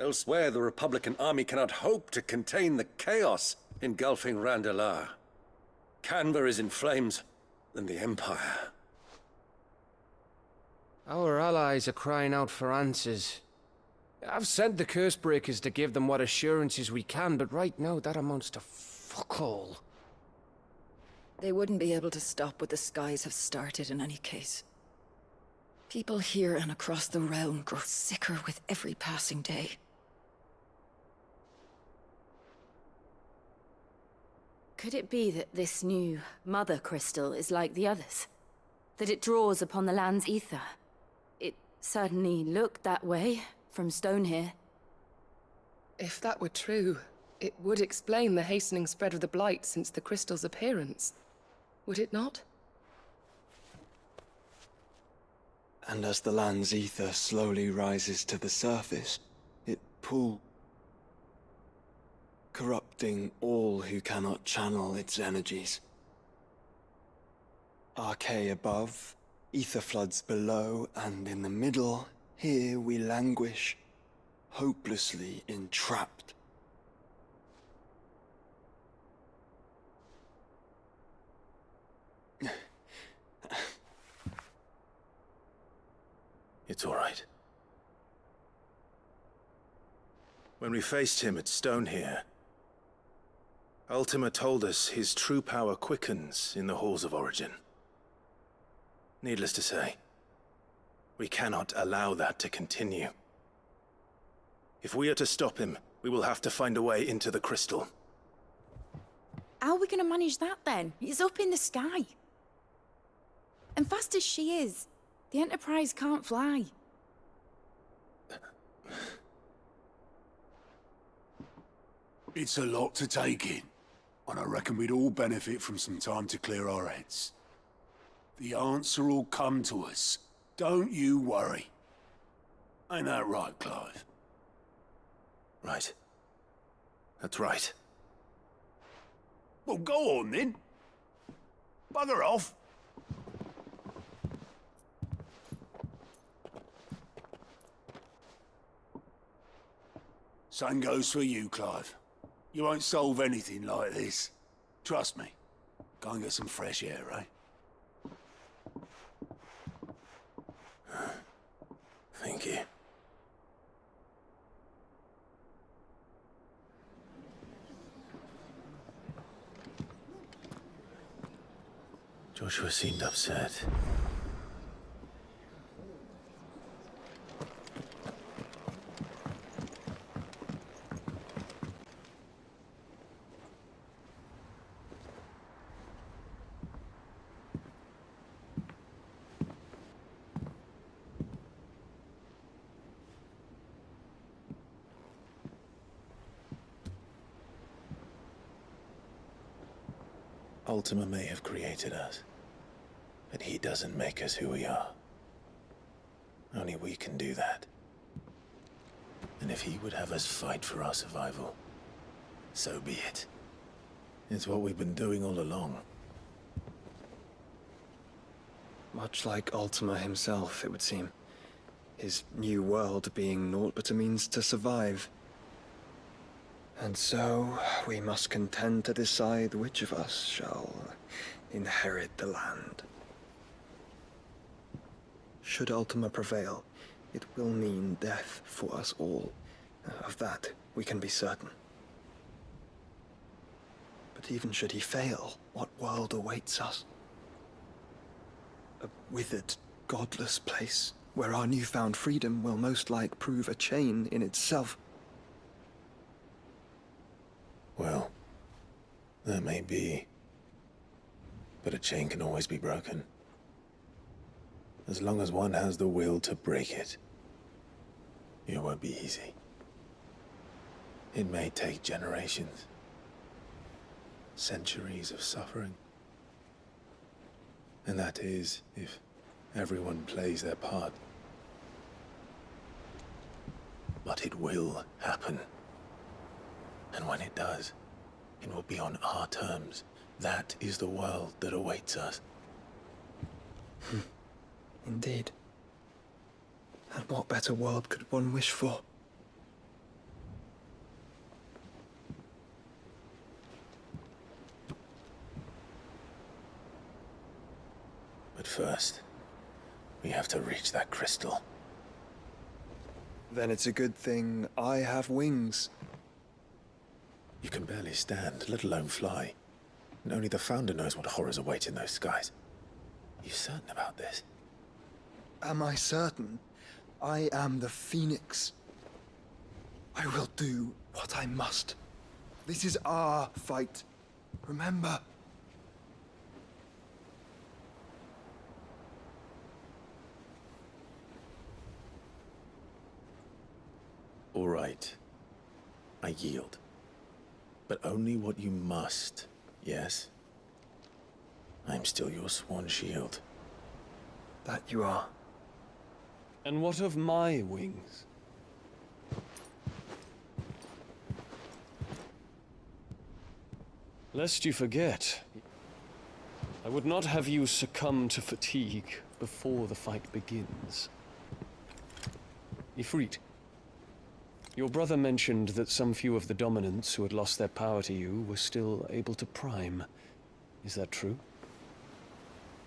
Elsewhere, the Republican army cannot hope to contain the chaos engulfing Randalar. Canva is in flames, and the Empire. Our allies are crying out for answers. I've sent the Cursebreakers to give them what assurances we can, but right now that amounts to fuck all. They wouldn't be able to stop what the skies have started in any case. People here and across the realm grow sicker with every passing day. Could it be that this new Mother Crystal is like the others? That it draws upon the land's ether? It certainly looked that way from stone here. If that were true, it would explain the hastening spread of the Blight since the crystal's appearance. Would it not? And as the land's ether slowly rises to the surface, it pulls, corrupting all who cannot channel its energies. Archay above, ether floods below, and in the middle, here we languish, hopelessly entrapped. It's all right. When we faced him at Stone here, Ultima told us his true power quickens in the halls of Origin. Needless to say, we cannot allow that to continue. If we are to stop him, we will have to find a way into the crystal. How are we gonna manage that then? It's up in the sky. And fast as she is, the Enterprise can't fly. It's a lot to take in, and I reckon we'd all benefit from some time to clear our heads. The answer will come to us. Don't you worry. Ain't that right, Clive? Right. That's right. Well, go on then. Bugger off. Same goes for you, Clive. You won't solve anything like this. Trust me. Go and get some fresh air, eh? Thank you. Joshua seemed upset. Ultima may have created us, But he doesn't make us who we are. Only we can do that. And if he would have us fight for our survival, so be it. It's what we've been doing all along. Much like Ultima himself, it would seem. His new world being naught but a means to survive. And so, we must contend to decide which of us shall inherit the land. Should Ultima prevail, it will mean death for us all. Of that, we can be certain. But even should he fail, what world awaits us? A withered, godless place, where our newfound freedom will most like prove a chain in itself. Well, that may be. But a chain can always be broken. As long as one has the will to break it. It won't be easy. It may take generations. Centuries of suffering. And that is, if everyone plays their part. But it will happen. And when it does, it will be on our terms. That is the world that awaits us. Indeed. And what better world could one wish for? But first, we have to reach that crystal. Then it's a good thing I have wings. You can barely stand, let alone fly. And only the Founder knows what horrors await in those skies. Are you certain about this? Am I certain? I am the Phoenix. I will do what I must. This is our fight. Remember? All right. I yield. But only what you must, yes? I'm still your sworn shield. That you are. And what of my wings? Lest you forget, I would not have you succumb to fatigue before the fight begins. Ifrit, your brother mentioned that some few of the dominants who had lost their power to you were still able to prime. Is that true?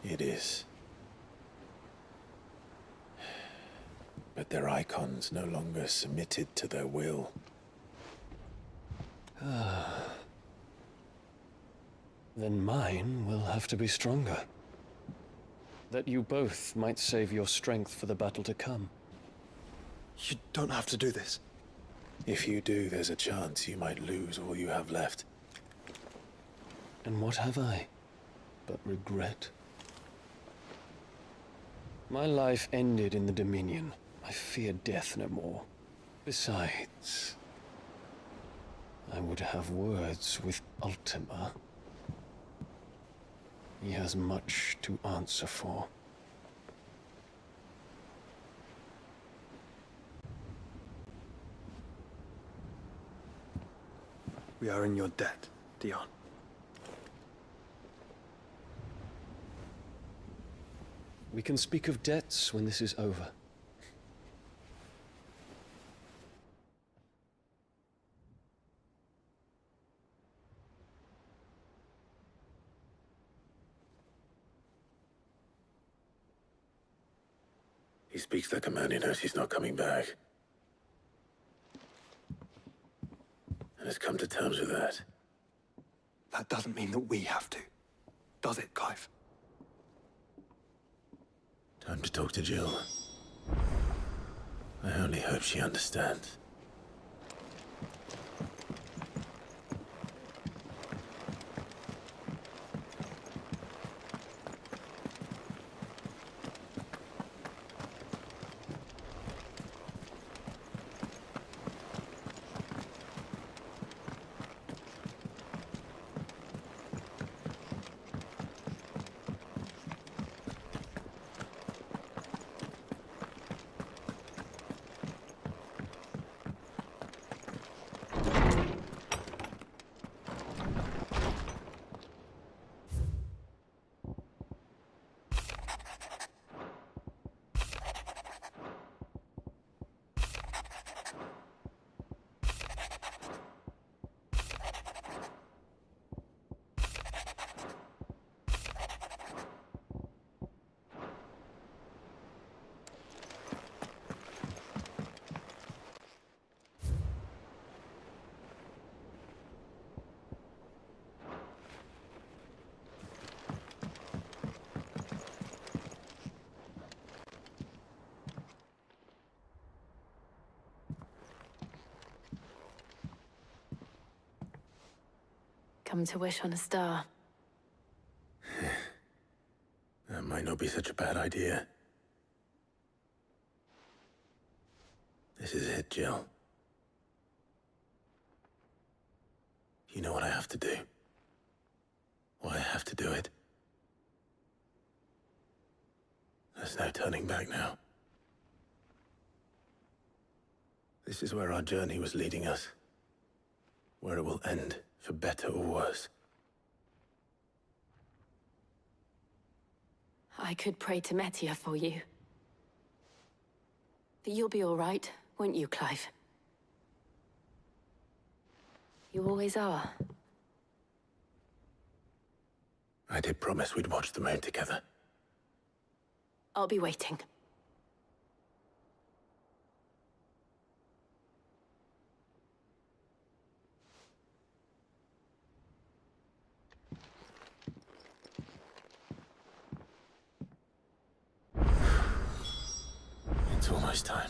It is. But their icons no longer submitted to their will. Then mine will have to be stronger. That you both might save your strength for the battle to come. You don't have to do this. If you do, there's a chance you might lose all you have left. And what have I but regret? My life ended in the Dominion. I fear death no more. Besides, I would have words with Ultima. He has much to answer for. We are in your debt, Dion. We can speak of debts when this is over. He speaks like a man who knows he's not coming back. And has come to terms with that. That doesn't mean that we have to. Does it, Clive? Time to talk to Jill. I only hope she understands. come to wish on a star. That might not be such a bad idea. This is it, Jill. You know what I have to do. Why I have to do it. There's no turning back now. This is where our journey was leading us. Where it will end, for better or worse. I could pray to Metia for you. But you'll be all right, won't you, Clive? You always are. I did promise we'd watch the moon together. I'll be waiting. It's almost time.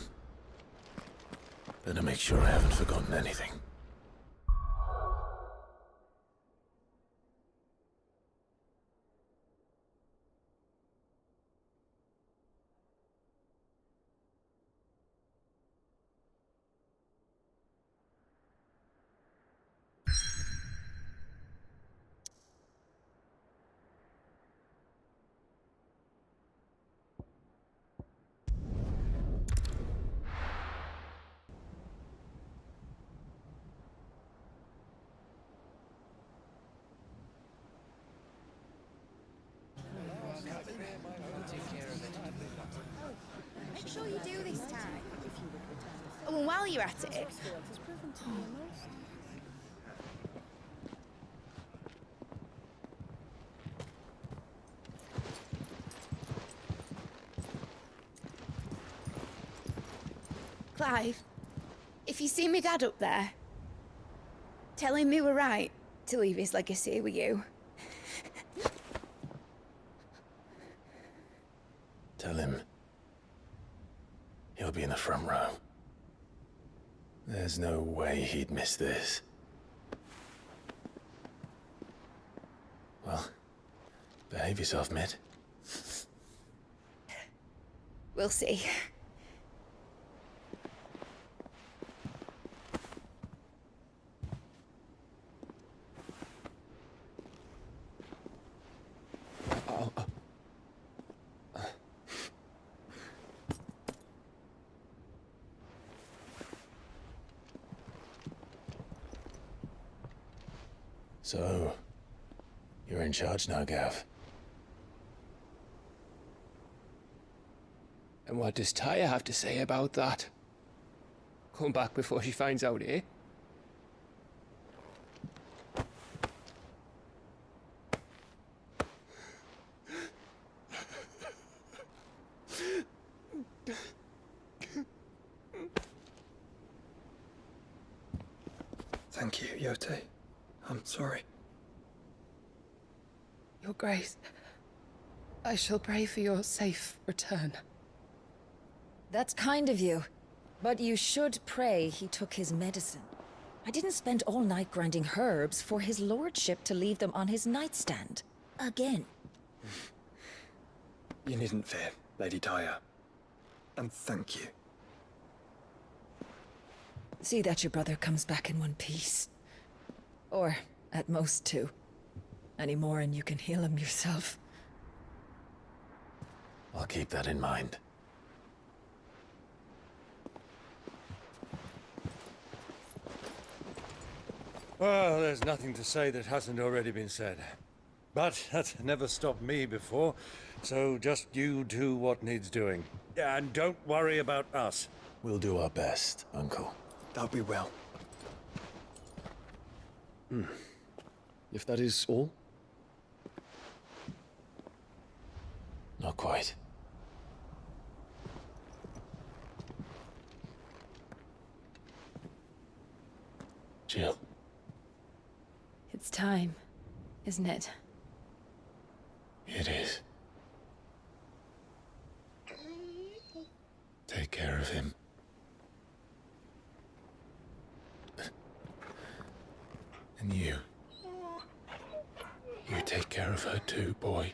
Better make sure I haven't forgotten anything. Make sure you do this time. Oh, and while you're at it... Clive, if you see me dad up there, tell him we were right to leave his legacy with you. Tell him he'll be in the front row. There's no way he'd miss this. Well, behave yourself, Mitt. We'll see. So, you're in charge now, Gav. And what does Tyre have to say about that? Come back before she finds out, eh? Thank you, Yote. I'm sorry. Your Grace, I shall pray for your safe return. That's kind of you. But you should pray he took his medicine. I didn't spend all night grinding herbs for his lordship to leave them on his nightstand. Again. You needn't fear, Lady Tyre. And thank you. See that your brother comes back in one piece. Or, at most, two. Any more and you can heal him yourself. I'll keep that in mind. Well, there's nothing to say that hasn't already been said. But that's never stopped me before, so just you do what needs doing. And don't worry about us. We'll do our best, Uncle. That we will. If that is all? Not quite. Jill. It's time, isn't it? It is. Take care of him. And you. love her too, boy.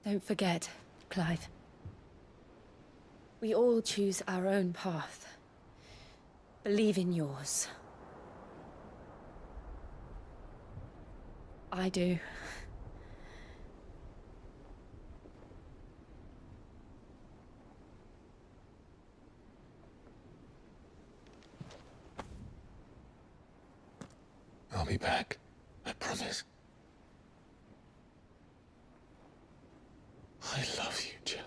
Don't forget, Clive. We all choose our own path. Believe in yours. I do. I'll be back. I promise. I love you, Jill.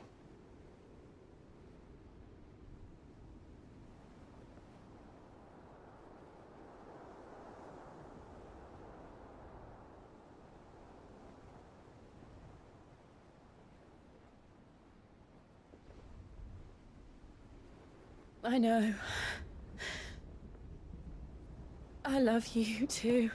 I know. I love you too.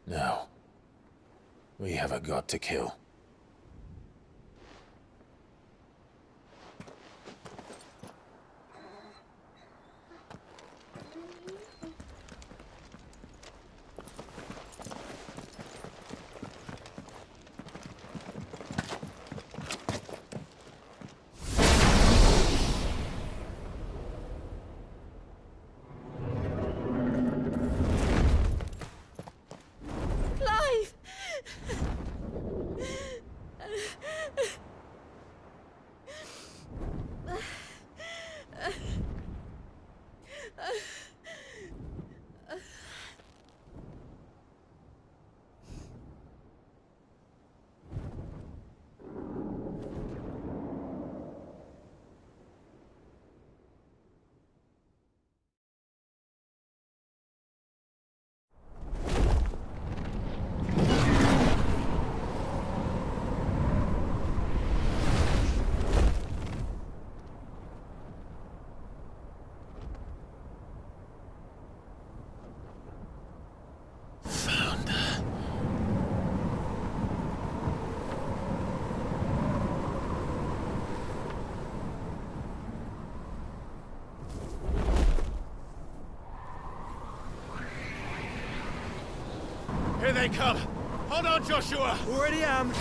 No. We have a god to kill. Here they come! Hold on, Joshua! Already am!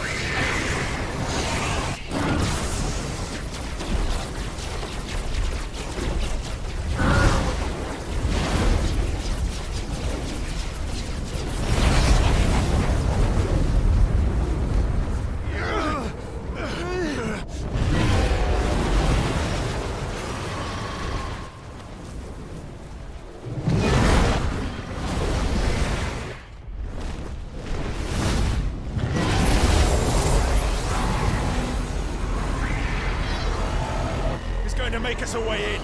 To make us a way in.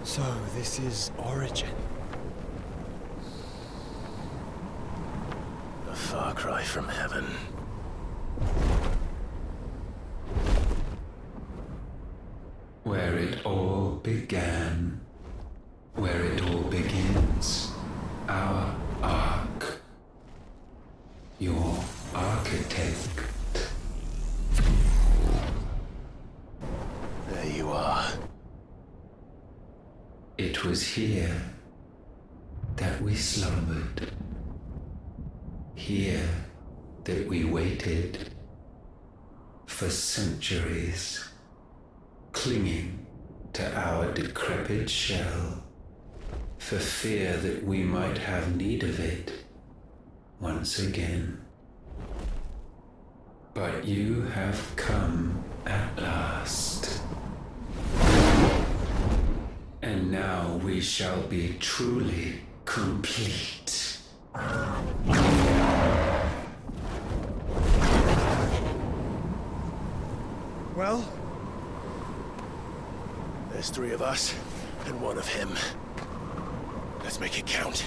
So, this is Origin. A far cry from heaven. Where it all began. Where it all begins. Our ark. Your architect. There you are. It was here that we slumbered. Here that we waited for centuries, clinging to our decrepit shell, for fear that we might have need of it once again. But you have come at last. And now we shall be truly complete. Well? There's 3 of us, and 1 of him. Let's make it count.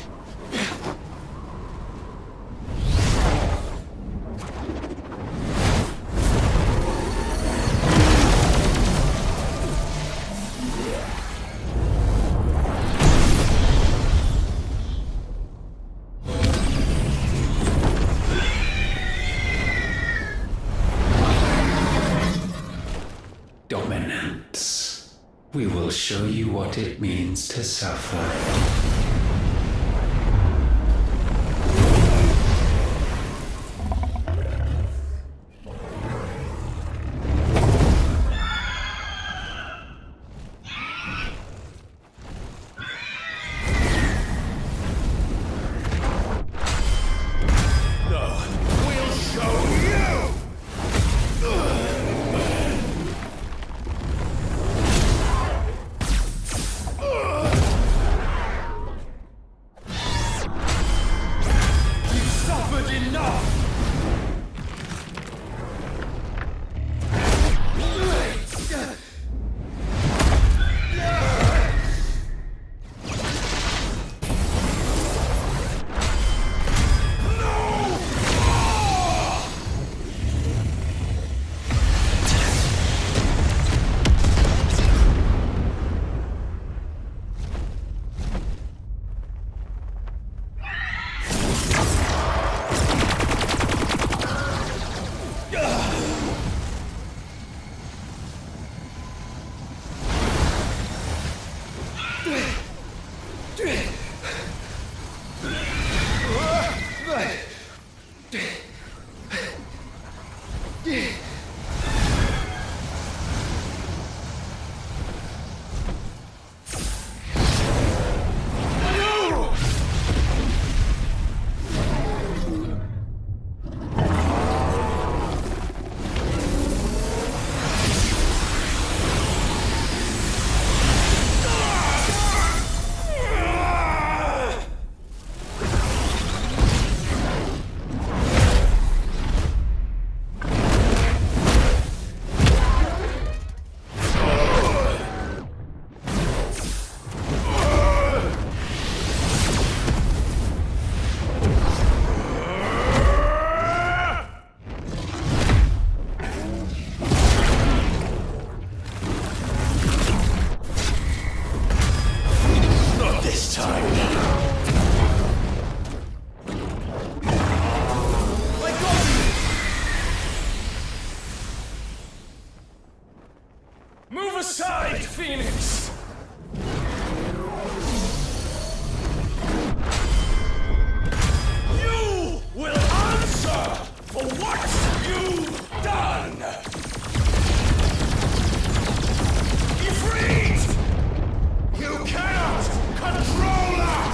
Dominance. We will show you what it means to suffer. Move aside, Phoenix! You will answer for what you've done! Ifrit! You cannot control us!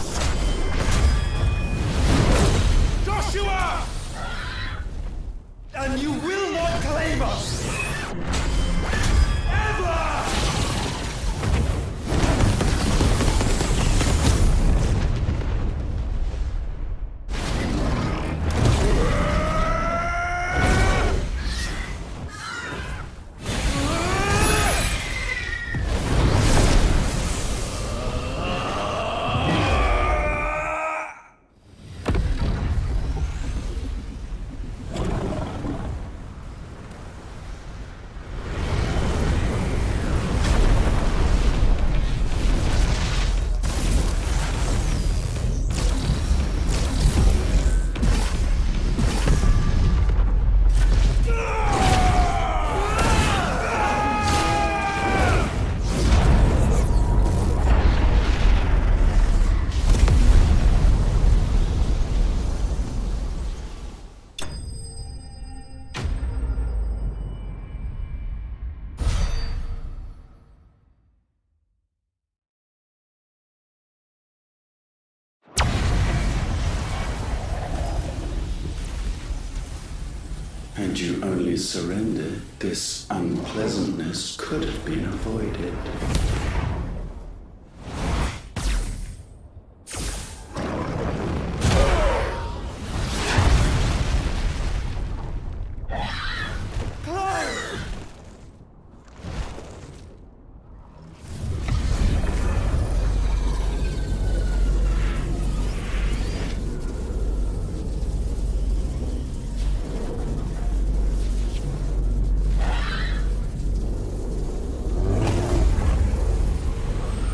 Had you only surrendered, this unpleasantness could have been avoided.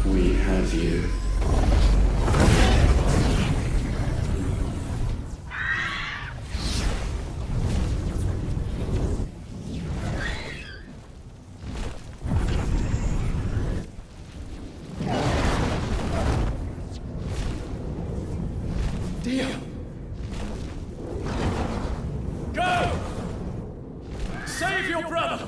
We have you. Deal. Go! Save your brother!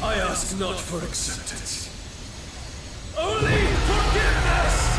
I ask not for acceptance. Only forgiveness!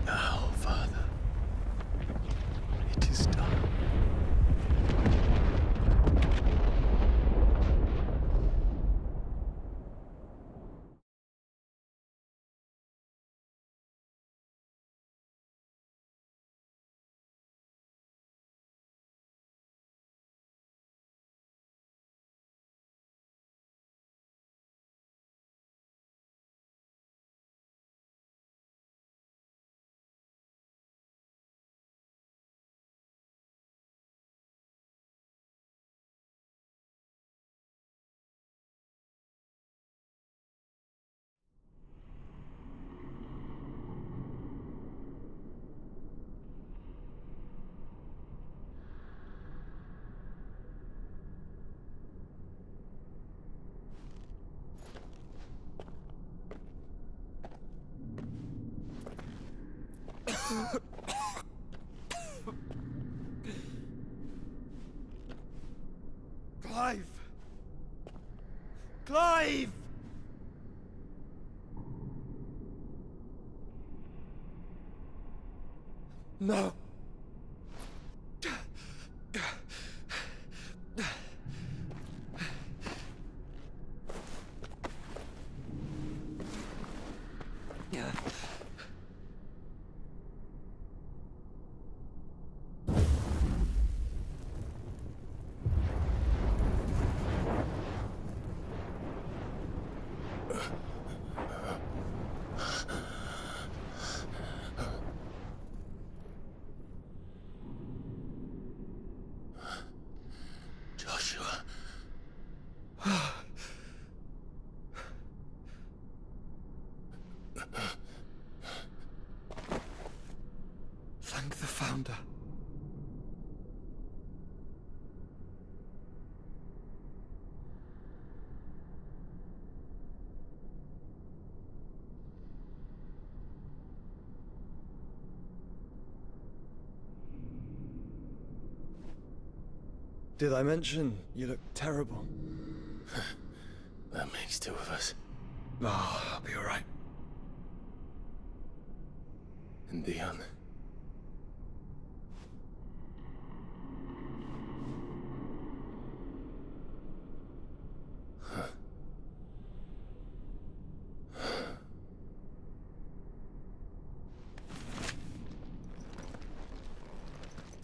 Now, Father, it is done. Clive! Clive! No. Joshua. Thank the Founder. Did I mention you look terrible? That makes two of us. Oh, I'll be alright. And Dion.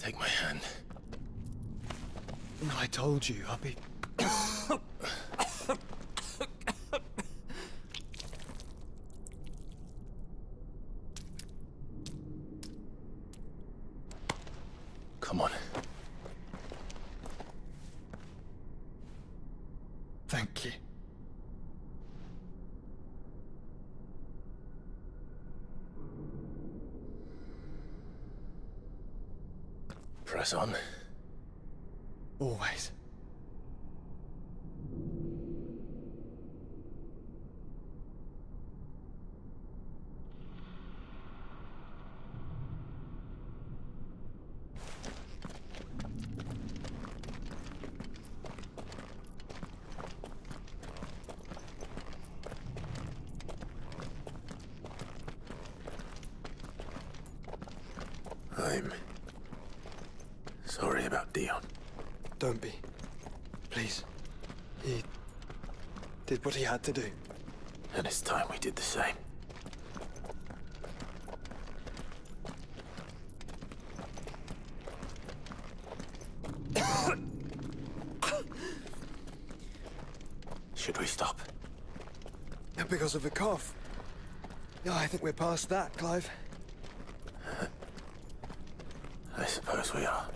Take my hand. I told you, I'll be... Come on. Thank you. Press on. Always. I'm sorry about Dion. Don't be. Please. He did what he had to do. And it's time we did the same. Should we stop? Because of the cough. Yeah, I think we're past that, Clive. I suppose we are.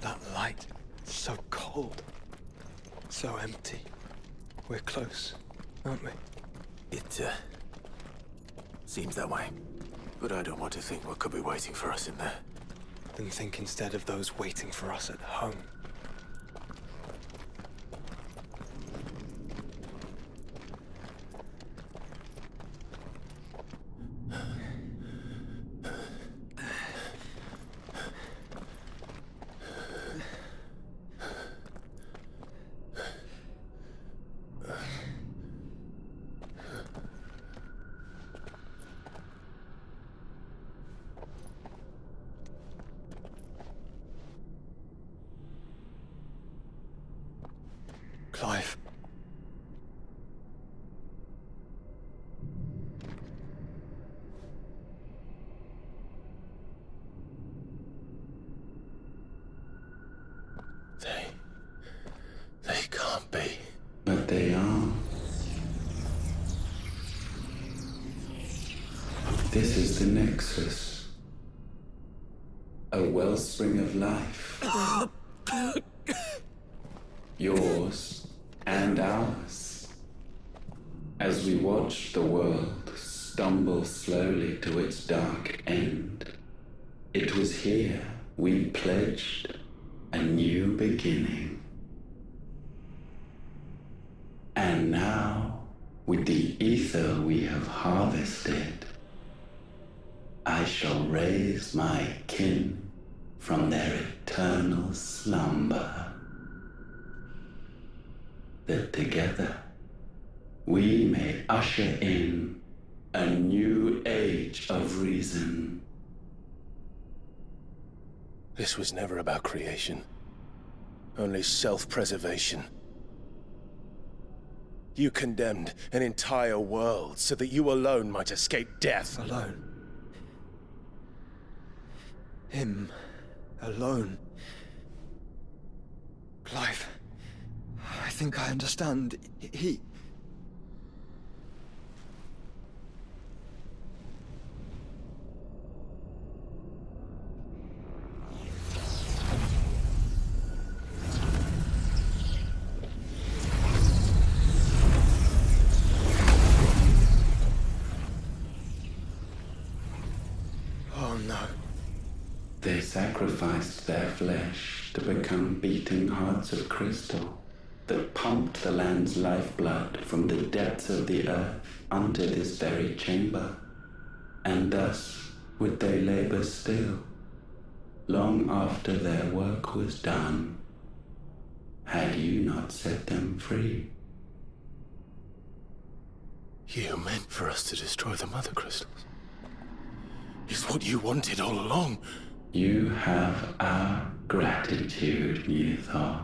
That light, so cold. So empty. We're close, aren't we? It, seems that way. But I don't want to think what could be waiting for us in there. Then think instead of those waiting for us at home. Clive. They can't be. But they are. This is the Nexus. A wellspring of life. Yours and ours. As we watch the world stumble slowly to its dark end, it was here we pledged a new beginning. And now, with the ether we have harvested, I shall raise my kin from their eternal slumber, that together we may usher in a new age of reason. This was never about creation. Only self-preservation. You condemned an entire world so that you alone might escape death. Alone. Him. Alone. Clive. I think I understand. He... Oh no. They sacrificed their flesh to become beating hearts of crystal that pumped the land's lifeblood from the depths of the earth unto this very chamber. And thus would they labor still, long after their work was done, had you not set them free. You meant for us to destroy the Mother Crystals. It's what you wanted all along. You have our gratitude, Mythos.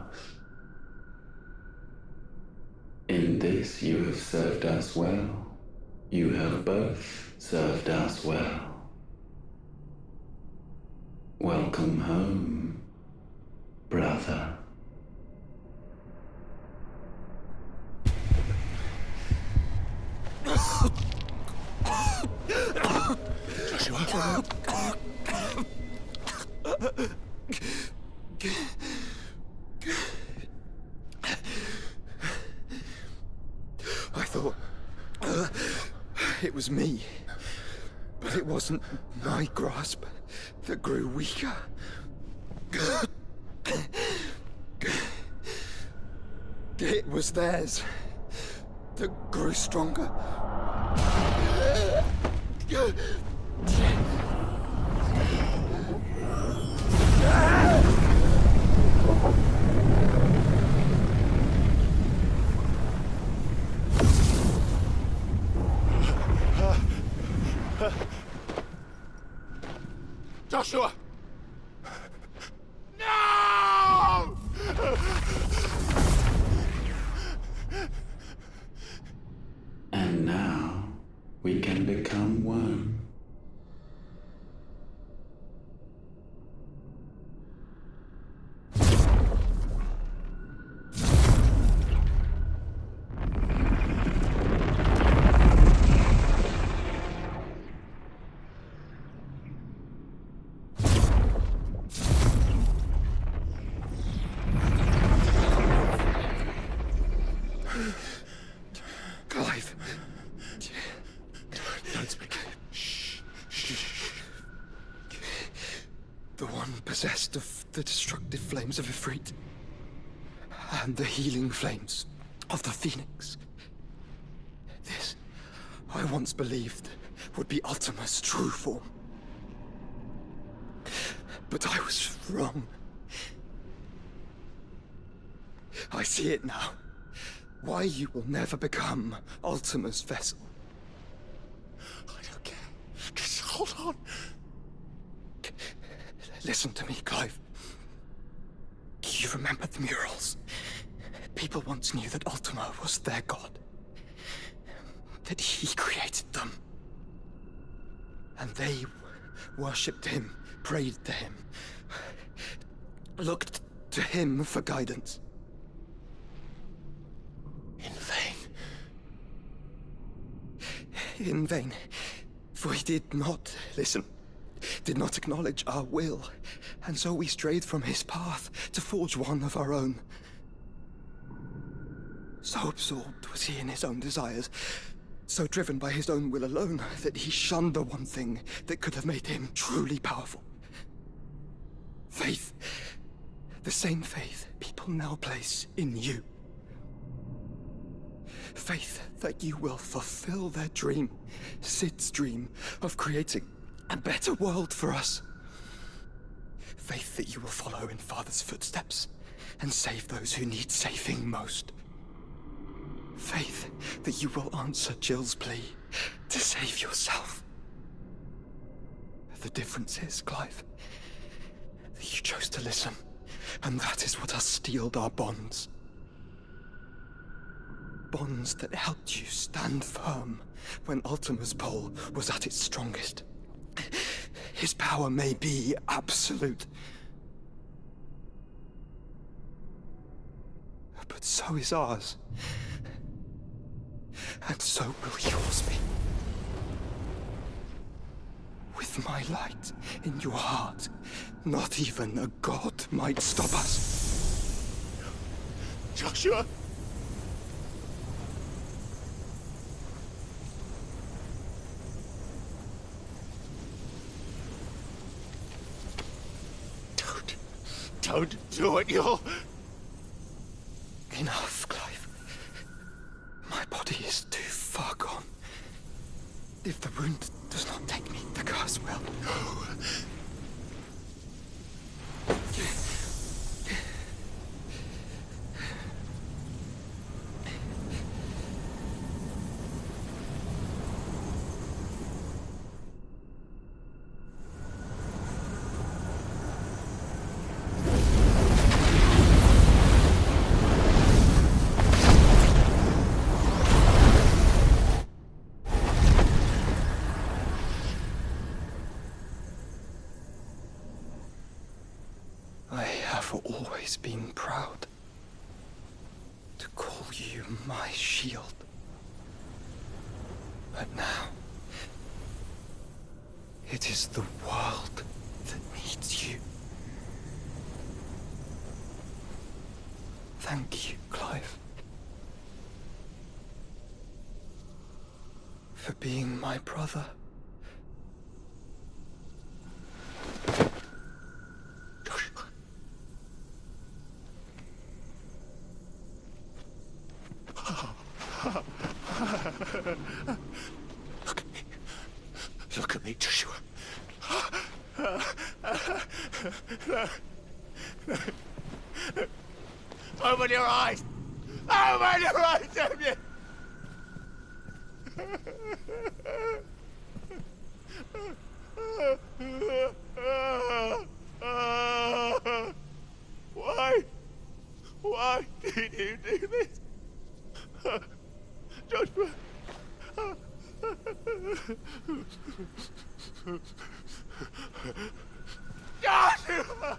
this you have served us well. You have both served us well. Welcome home, brother. Joshua? I thought it was me, but it wasn't my grasp that grew weaker. It was theirs that grew stronger. Joshua! No! And now we can become one. Clive. Don't speak. The one possessed of the destructive flames of Ifrit, and the healing flames of the Phoenix. This, I once believed, would be Ultima's true form. But I was wrong. I see it now. Why you will never become Ultima's vessel. I don't care. Just hold on. Listen to me, Clive. You remember the murals? People once knew that Ultima was their god. That he created them. And they worshipped him, prayed to him, looked to him for guidance. In vain. In vain. For he did not listen, did not acknowledge our will, and so we strayed from his path to forge one of our own. So absorbed was he in his own desires, so driven by his own will alone, that he shunned the one thing that could have made him truly powerful. Faith. The same faith people now place in you. Faith that you will fulfill their dream, Sid's dream, of creating a better world for us. Faith that you will follow in Father's footsteps and save those who need saving most. Faith that you will answer Jill's plea to save yourself. The difference is, Clive, that you chose to listen, and that is what has steeled our bonds. Bonds that helped you stand firm when Ultima's pull was at its strongest. His power may be absolute, but so is ours. And so will yours be. With my light in your heart, not even a god might stop us. Joshua! Don't do it, you'll... Enough, Clive. My body is too far gone. If the wound does not take me, the curse will. always been proud to call you my shield. But now, it is the world that needs you. Thank you, Clive, for being my brother. Look at me, Joshua. Open your eyes! Open your eyes, Damien! Why? Why did you do this? Joshua! Joshua!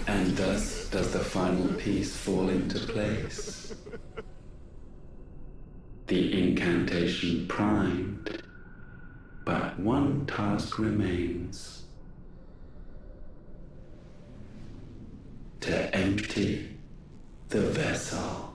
And thus does the final piece fall into place. The incantation primed, but one task remains. To empty the vessel.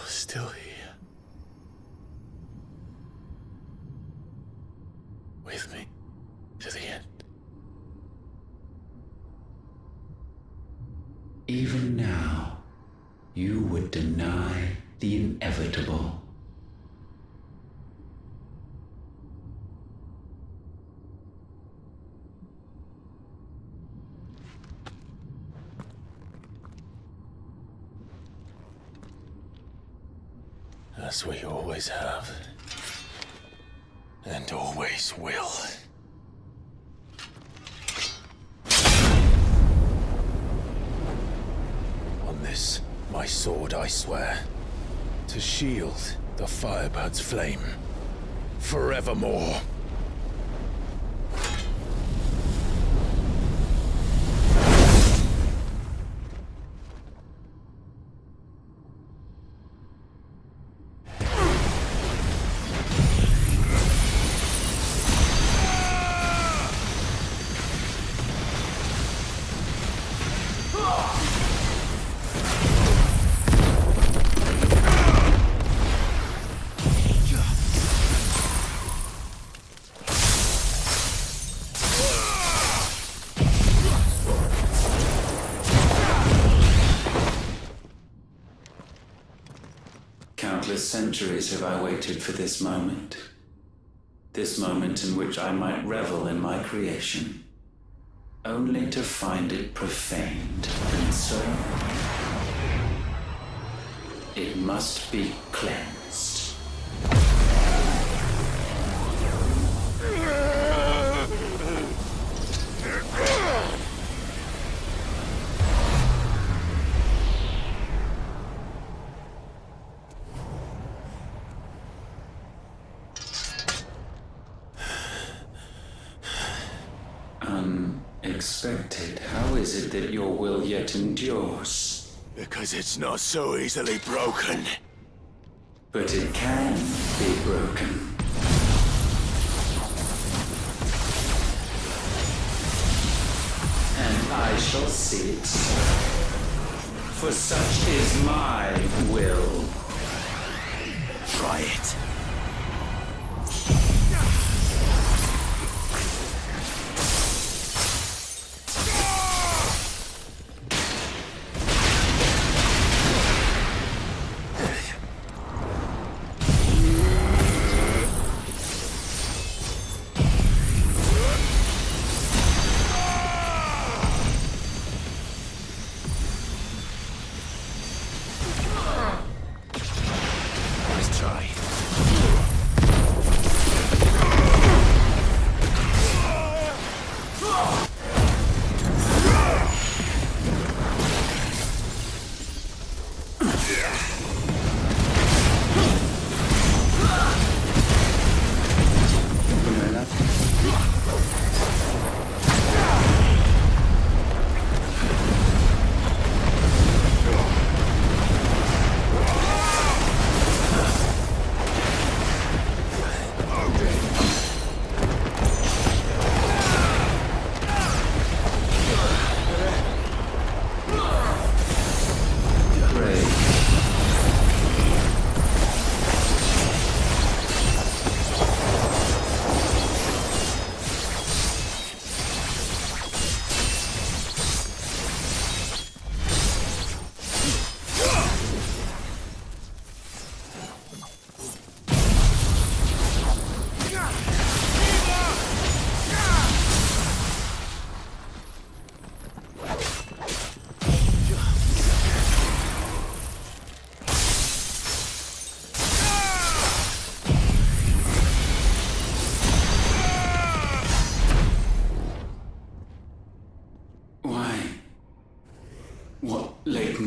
Still here. With me to the end. Even now, you would deny the inevitable. As we always have. And always will. On this, my sword, I swear, to shield the Firebird's flame forevermore. Countless centuries have I waited for this moment. This moment in which I might revel in my creation, only to find it profaned, and so it must be cleansed. expected. How is it that your will yet endures? Because it's not so easily broken. But it can be broken. And I shall see it. For such is my will. Try it.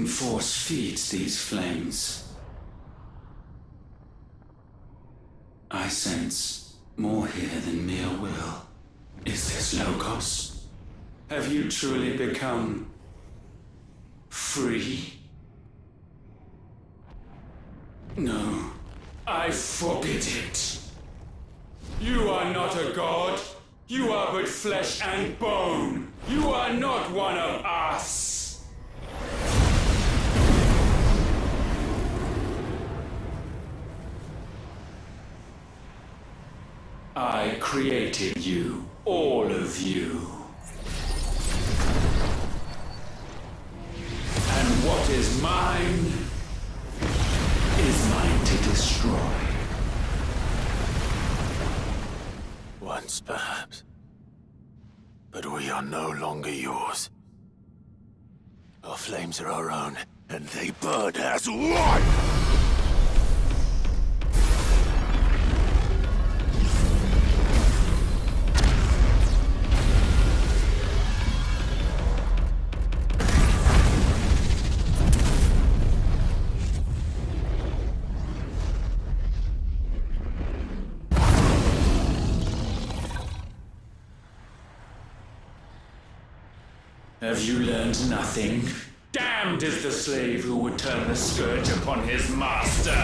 Force feeds these flames. I sense more here than mere will. Is this Logos? Have you truly become free? No, I forbid it. You are not a god. You are but flesh and bone. You are not one of us. I created you, all of you. And what is mine to destroy. Once, perhaps. But we are no longer yours. Our flames are our own, and they burn as one! Have you learned nothing? Damned is the slave who would turn the scourge upon his master!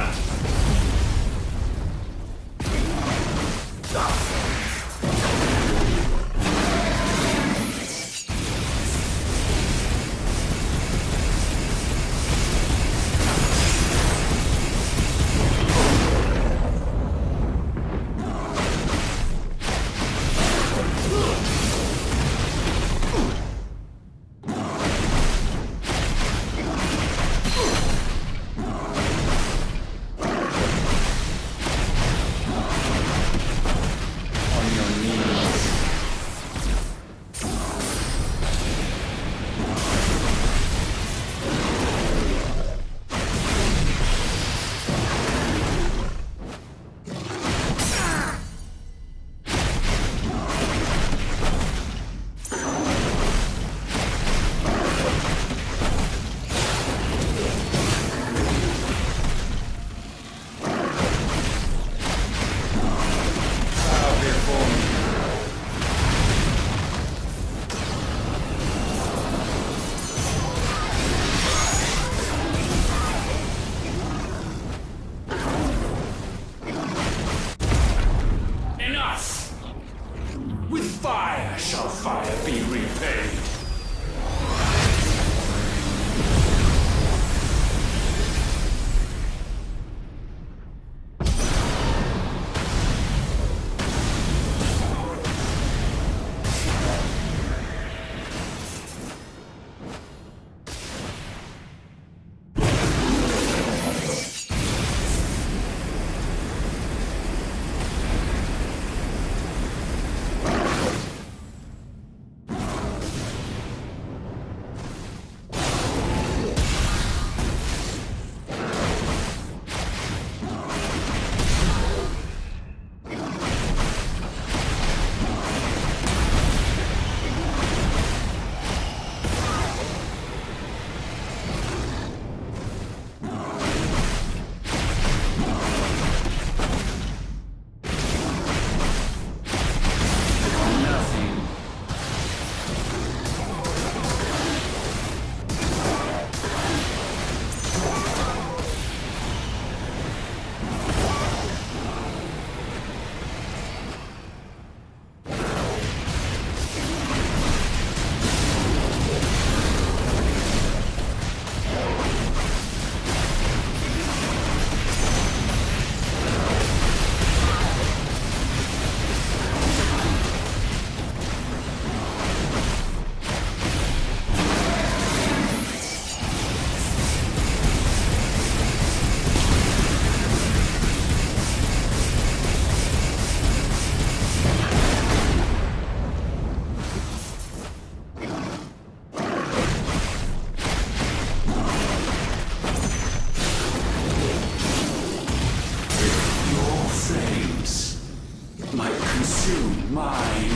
consume mine.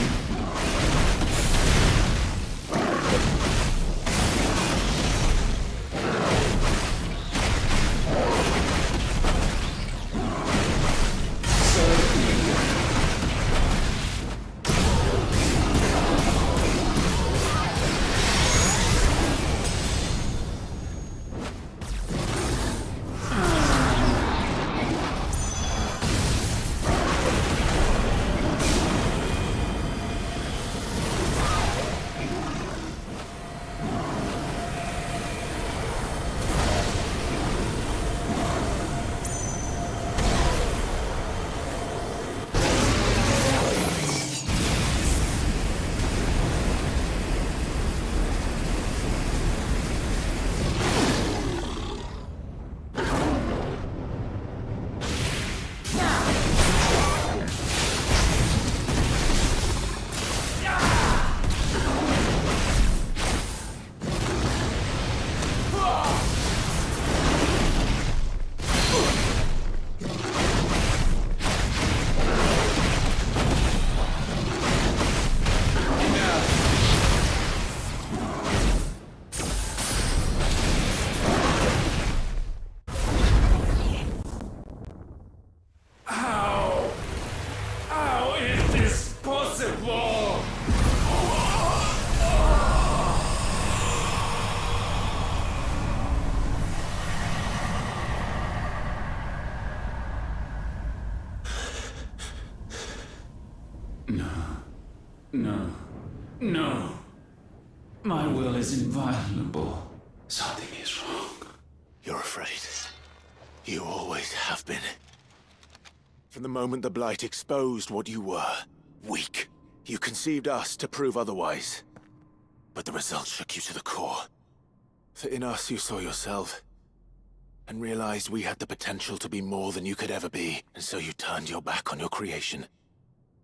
No. My will is inviolable. Something is wrong. You're afraid. You always have been. From the moment the Blight exposed what you were, weak, you conceived us to prove otherwise. But the result shook you to the core. For in us you saw yourself, and realized we had the potential to be more than you could ever be, and so you turned your back on your creation.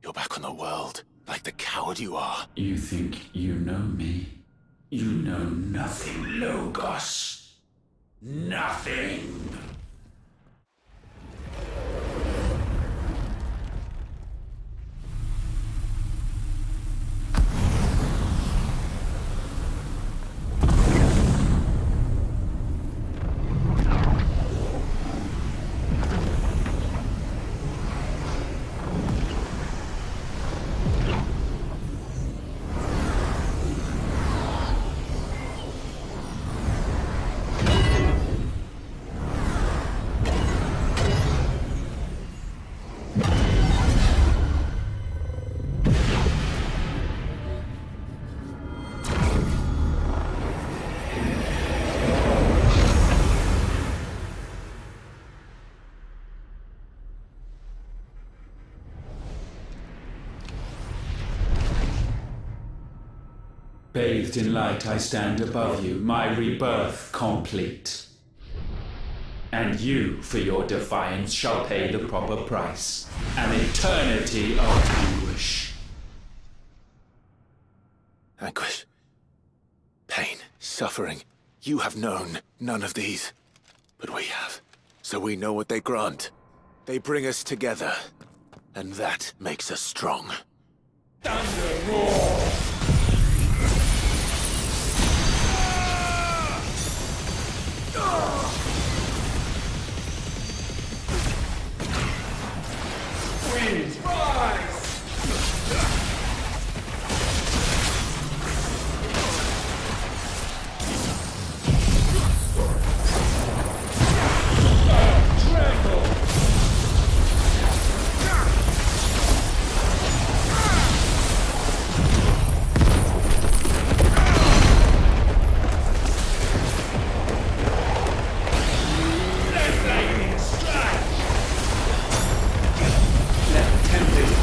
Your back on the world, like the coward you are. You think you know me? You know nothing, Logos. Nothing! Bathed in light, I stand above you, my rebirth complete. And you, for your defiance, shall pay the proper price. An eternity of anguish. Anguish. Pain. Suffering. You have known none of these. But we have. So we know what they grant. They bring us together. And that makes us strong. Thunder roar! Wind, rise! Tremble! Let tempted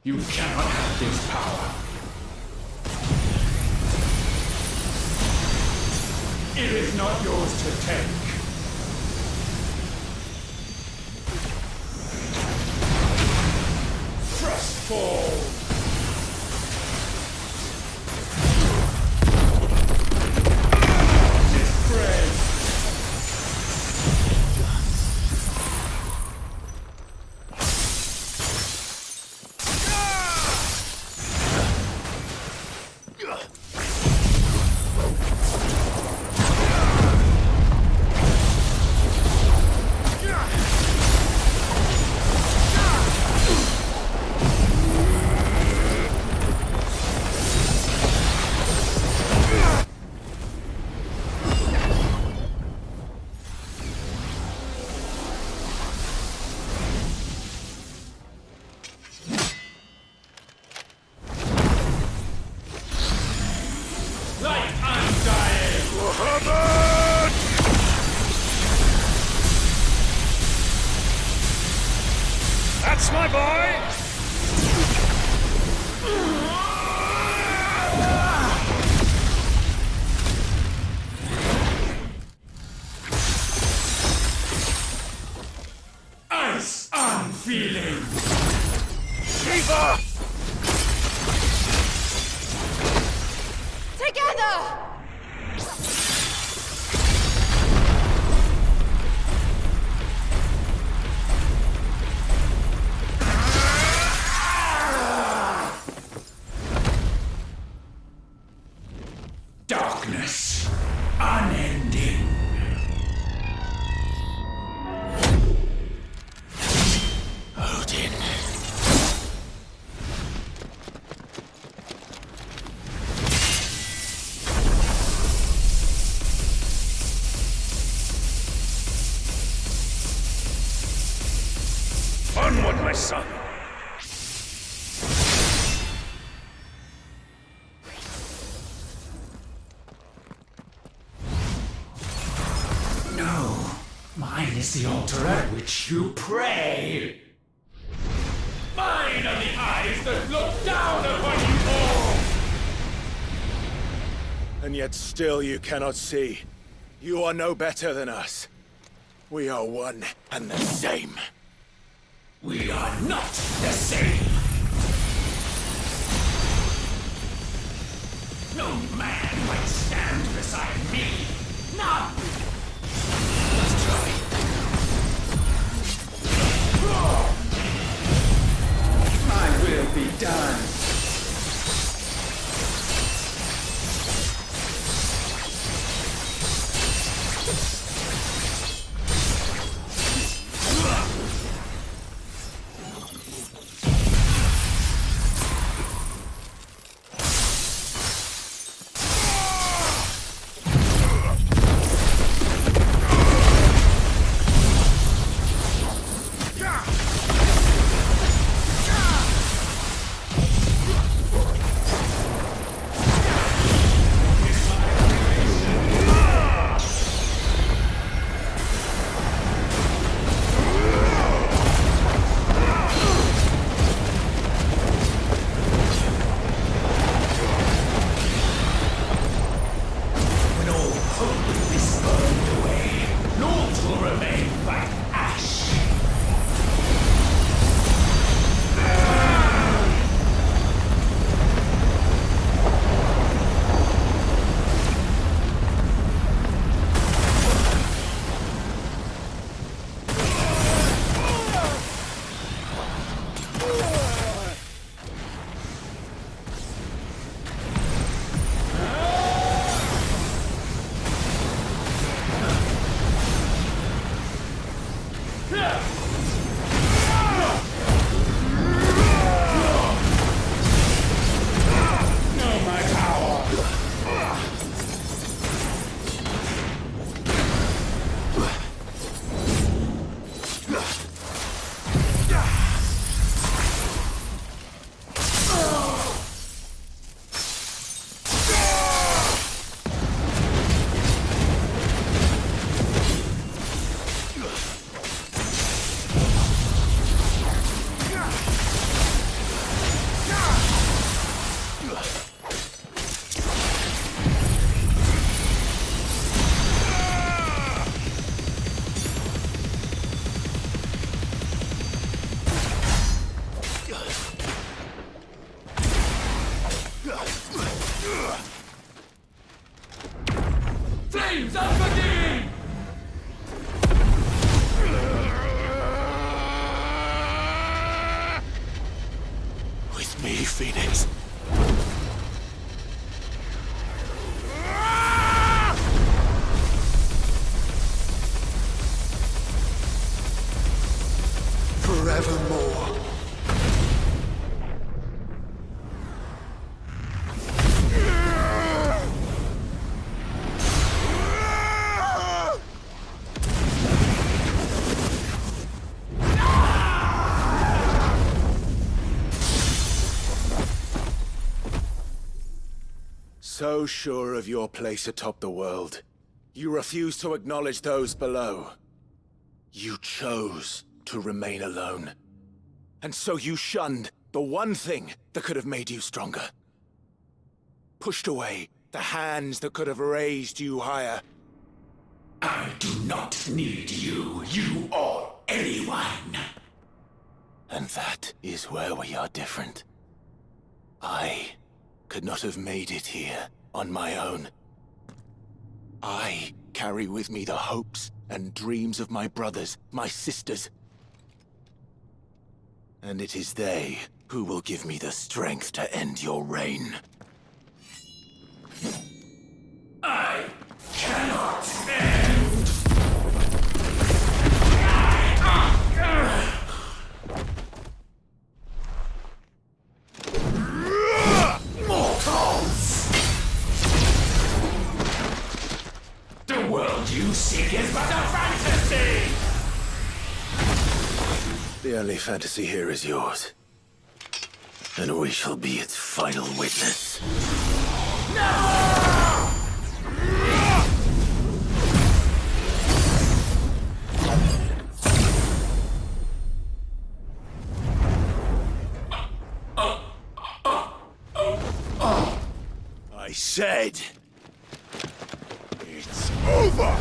You cannot have this power. It is not yours to take. Trustful. That's my boy! Ice unfeeling. Shiva! Together! Darkness, unending. Odin. Onward, my son! No, mine is the altar at which you pray. Mine are the eyes that look down upon you all. And yet still you cannot see. You are no better than us. We are one and the same. We are not the same. No man might stand beside me. None. Let's try. My will be done. me, Phoenix. Forevermore. So sure of your place atop the world, you refuse to acknowledge those below. You chose to remain alone. And so you shunned the one thing that could have made you stronger. Pushed away the hands that could have raised you higher. I do not need you, you or anyone. And that is where we are different. I could not have made it here on my own. I carry with me the hopes and dreams of my brothers, my sisters. And it is they who will give me the strength to end your reign. I cannot end. Mortals! The world you seek is but a fantasy! The only fantasy here is yours. And we shall be its final witness. I said, it's over!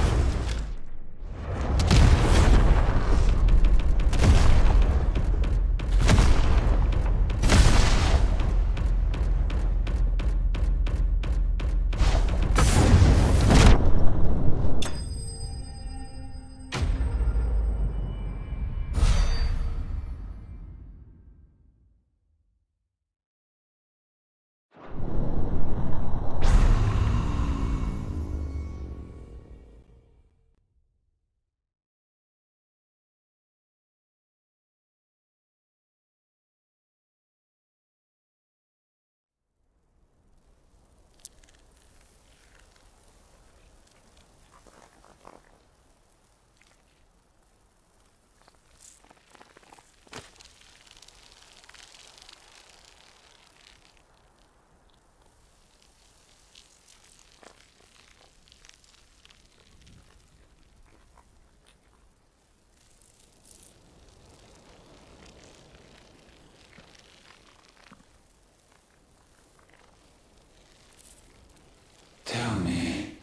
Tell me,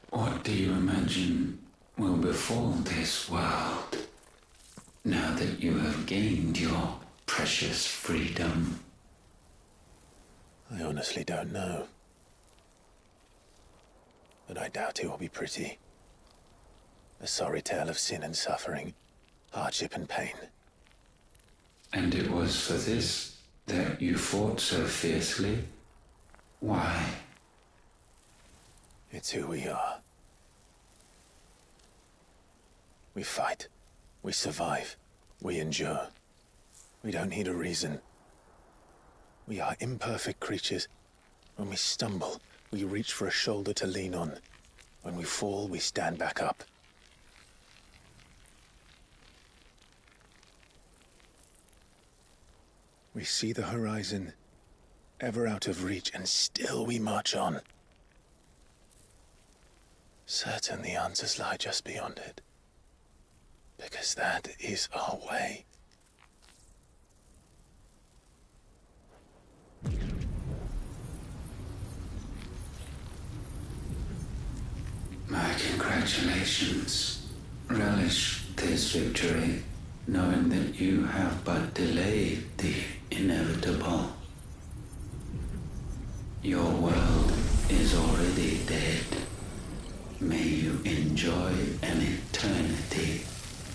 what do you imagine will befall this world now that you have gained your precious freedom? I honestly don't know. But I doubt it will be pretty. A sorry tale of sin and suffering, hardship and pain. And it was for this that you fought so fiercely? Why? It's who we are. We fight. We survive. We endure. We don't need a reason. We are imperfect creatures. When we stumble, we reach for a shoulder to lean on. When we fall, we stand back up. We see the horizon, ever out of reach, and still we march on. Certain the answers lie just beyond it. Because that is our way. My congratulations. Relish this victory, knowing that you have but delayed the inevitable. Your world is already dead. May you enjoy an eternity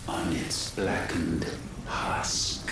on its blackened husk.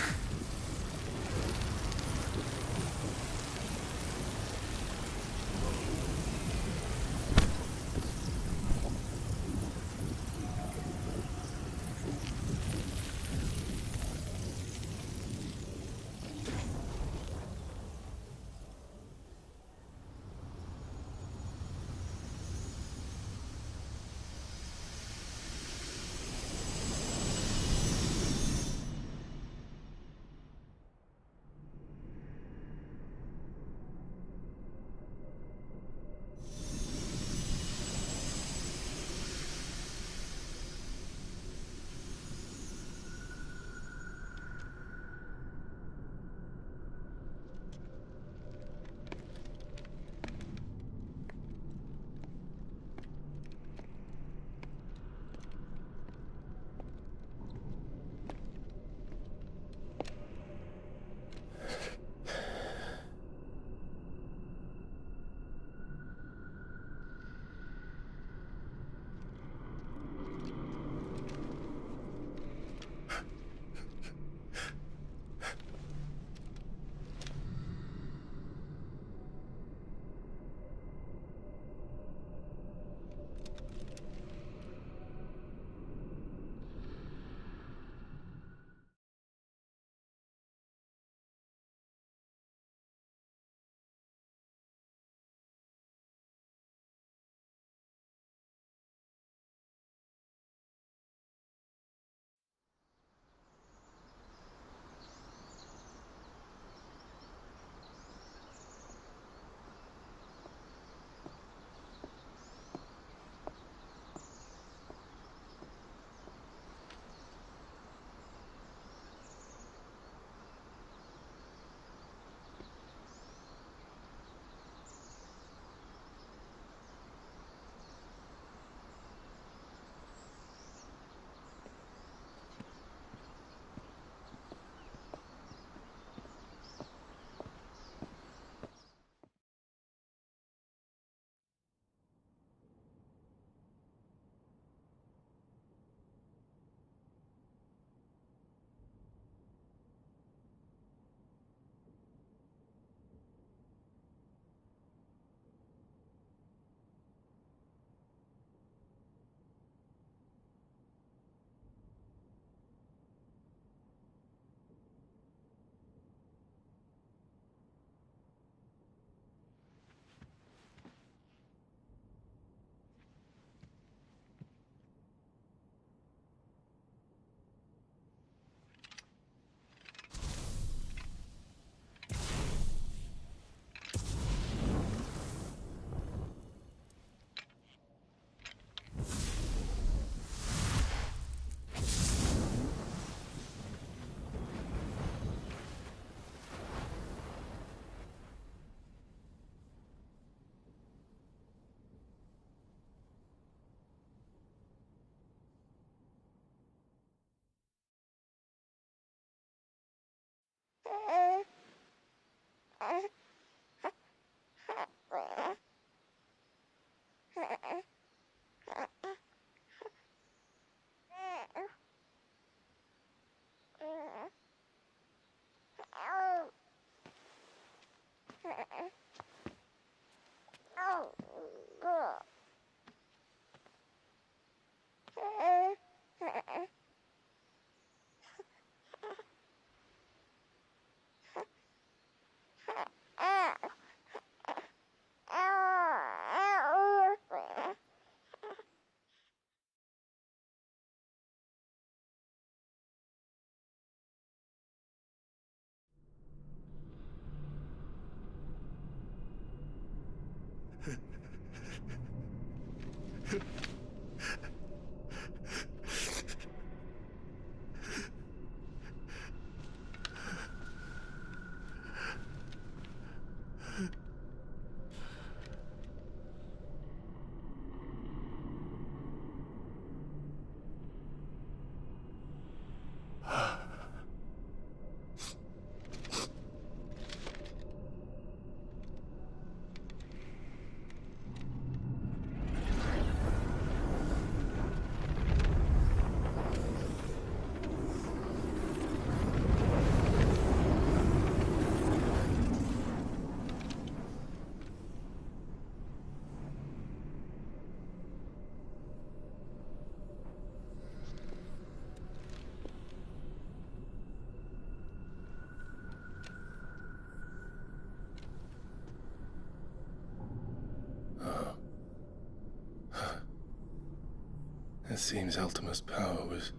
It seems Ultima's power was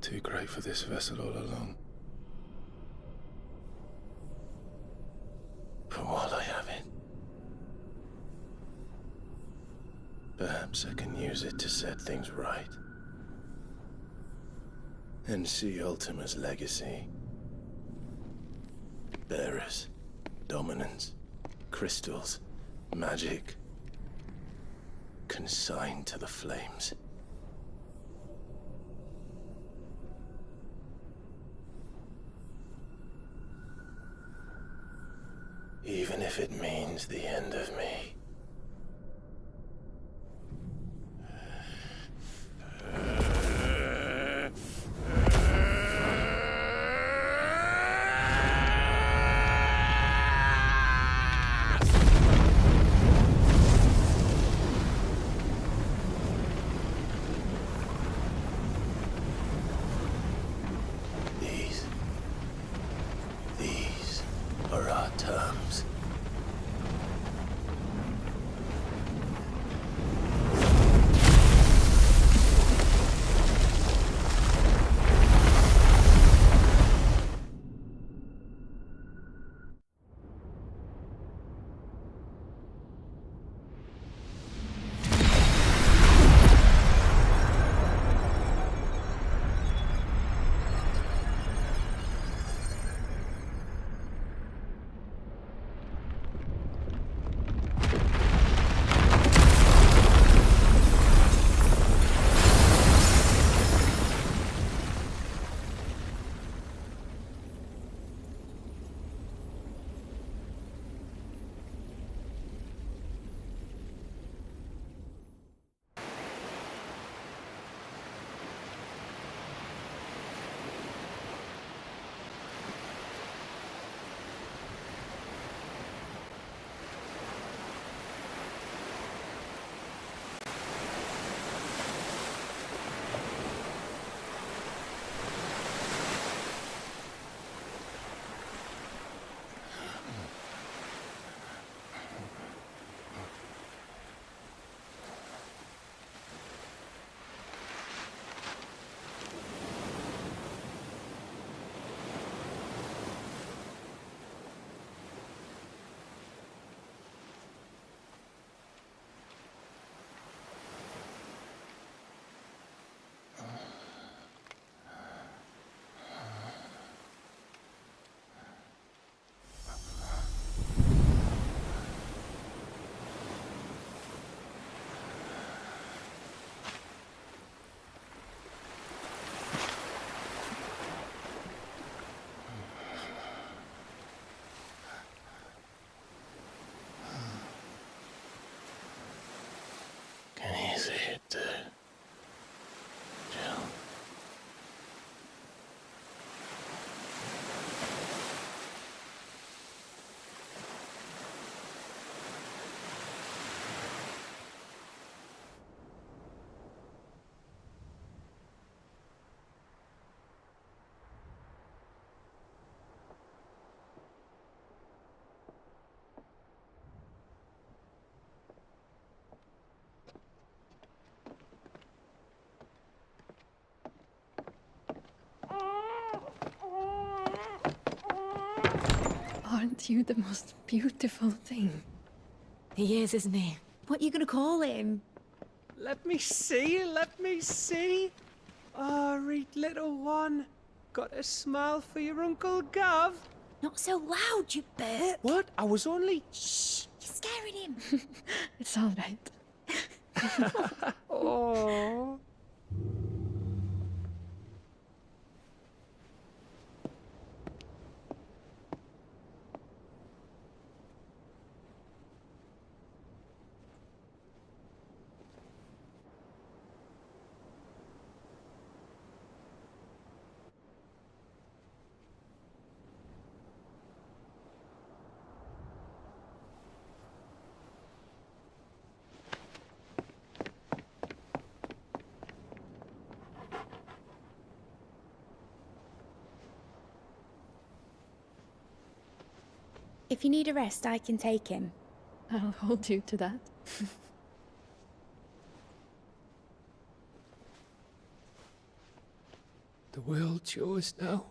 too great for this vessel all along. But while I have it, perhaps I can use it to set things right. And see Ultima's legacy. Bearers, dominance, crystals, magic, consigned to the flames. Even if it means the end of me. These are our terms. Aren't you the most beautiful thing? He is, isn't he? What are you gonna call him? Let me see, let me see. Oh, read little one. Got a smile for your Uncle Gav? Not so loud, you burp. What? I was only... Shh, you're scaring him. It's all right. Oh. If you need a rest, I can take him. I'll hold you to that. The world's yours now.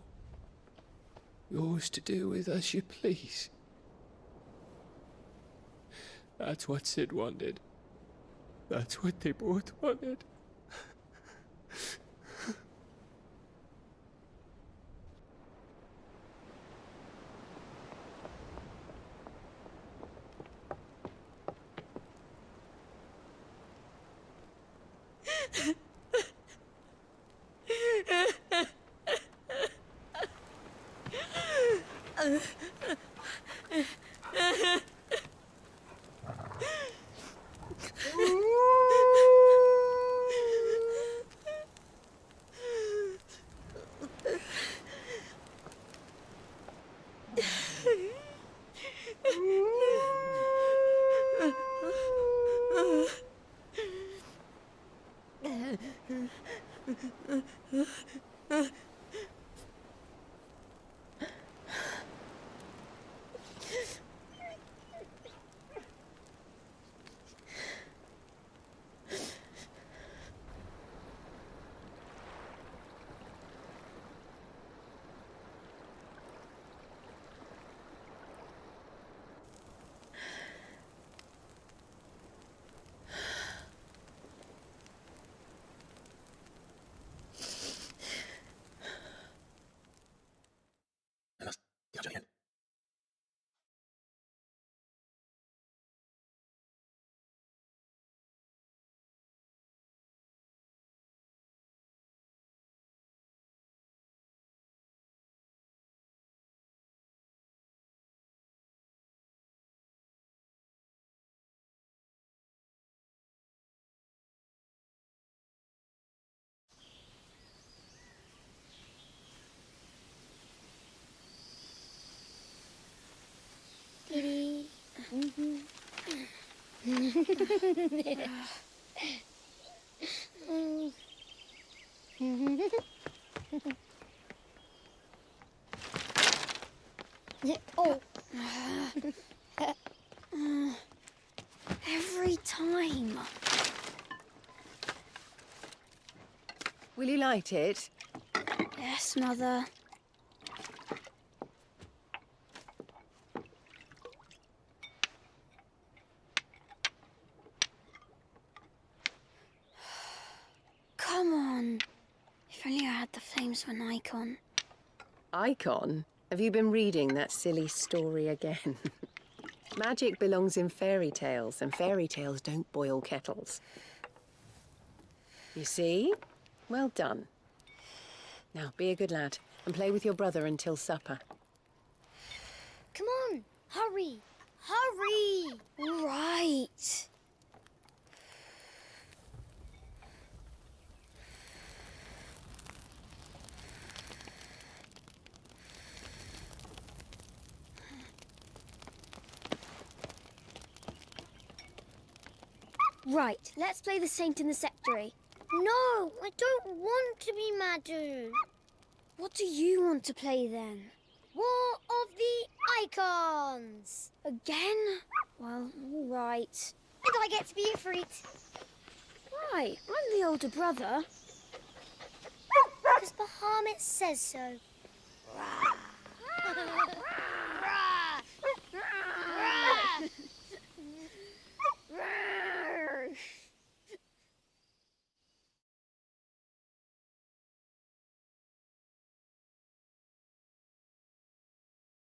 Yours to do with as you please. That's what Sid wanted. That's what they both wanted. Oh. Every time. Will you light it? Yes, Mother. Come on. If only I had the flames for an Eikon. Eikon? Have you been reading that silly story again? Magic belongs in fairy tales, and fairy tales don't boil kettles. You see? Well done. Now, be a good lad, and play with your brother until supper. Come on, hurry! Hurry! All right. Right, let's play the Saint in the Secretary. No, I don't want to be Madhu. What do you want to play then? War of the Icons! Again? Well, all right. And I get to be Ifrit. Right, I'm the older brother. Because Bahamut says so.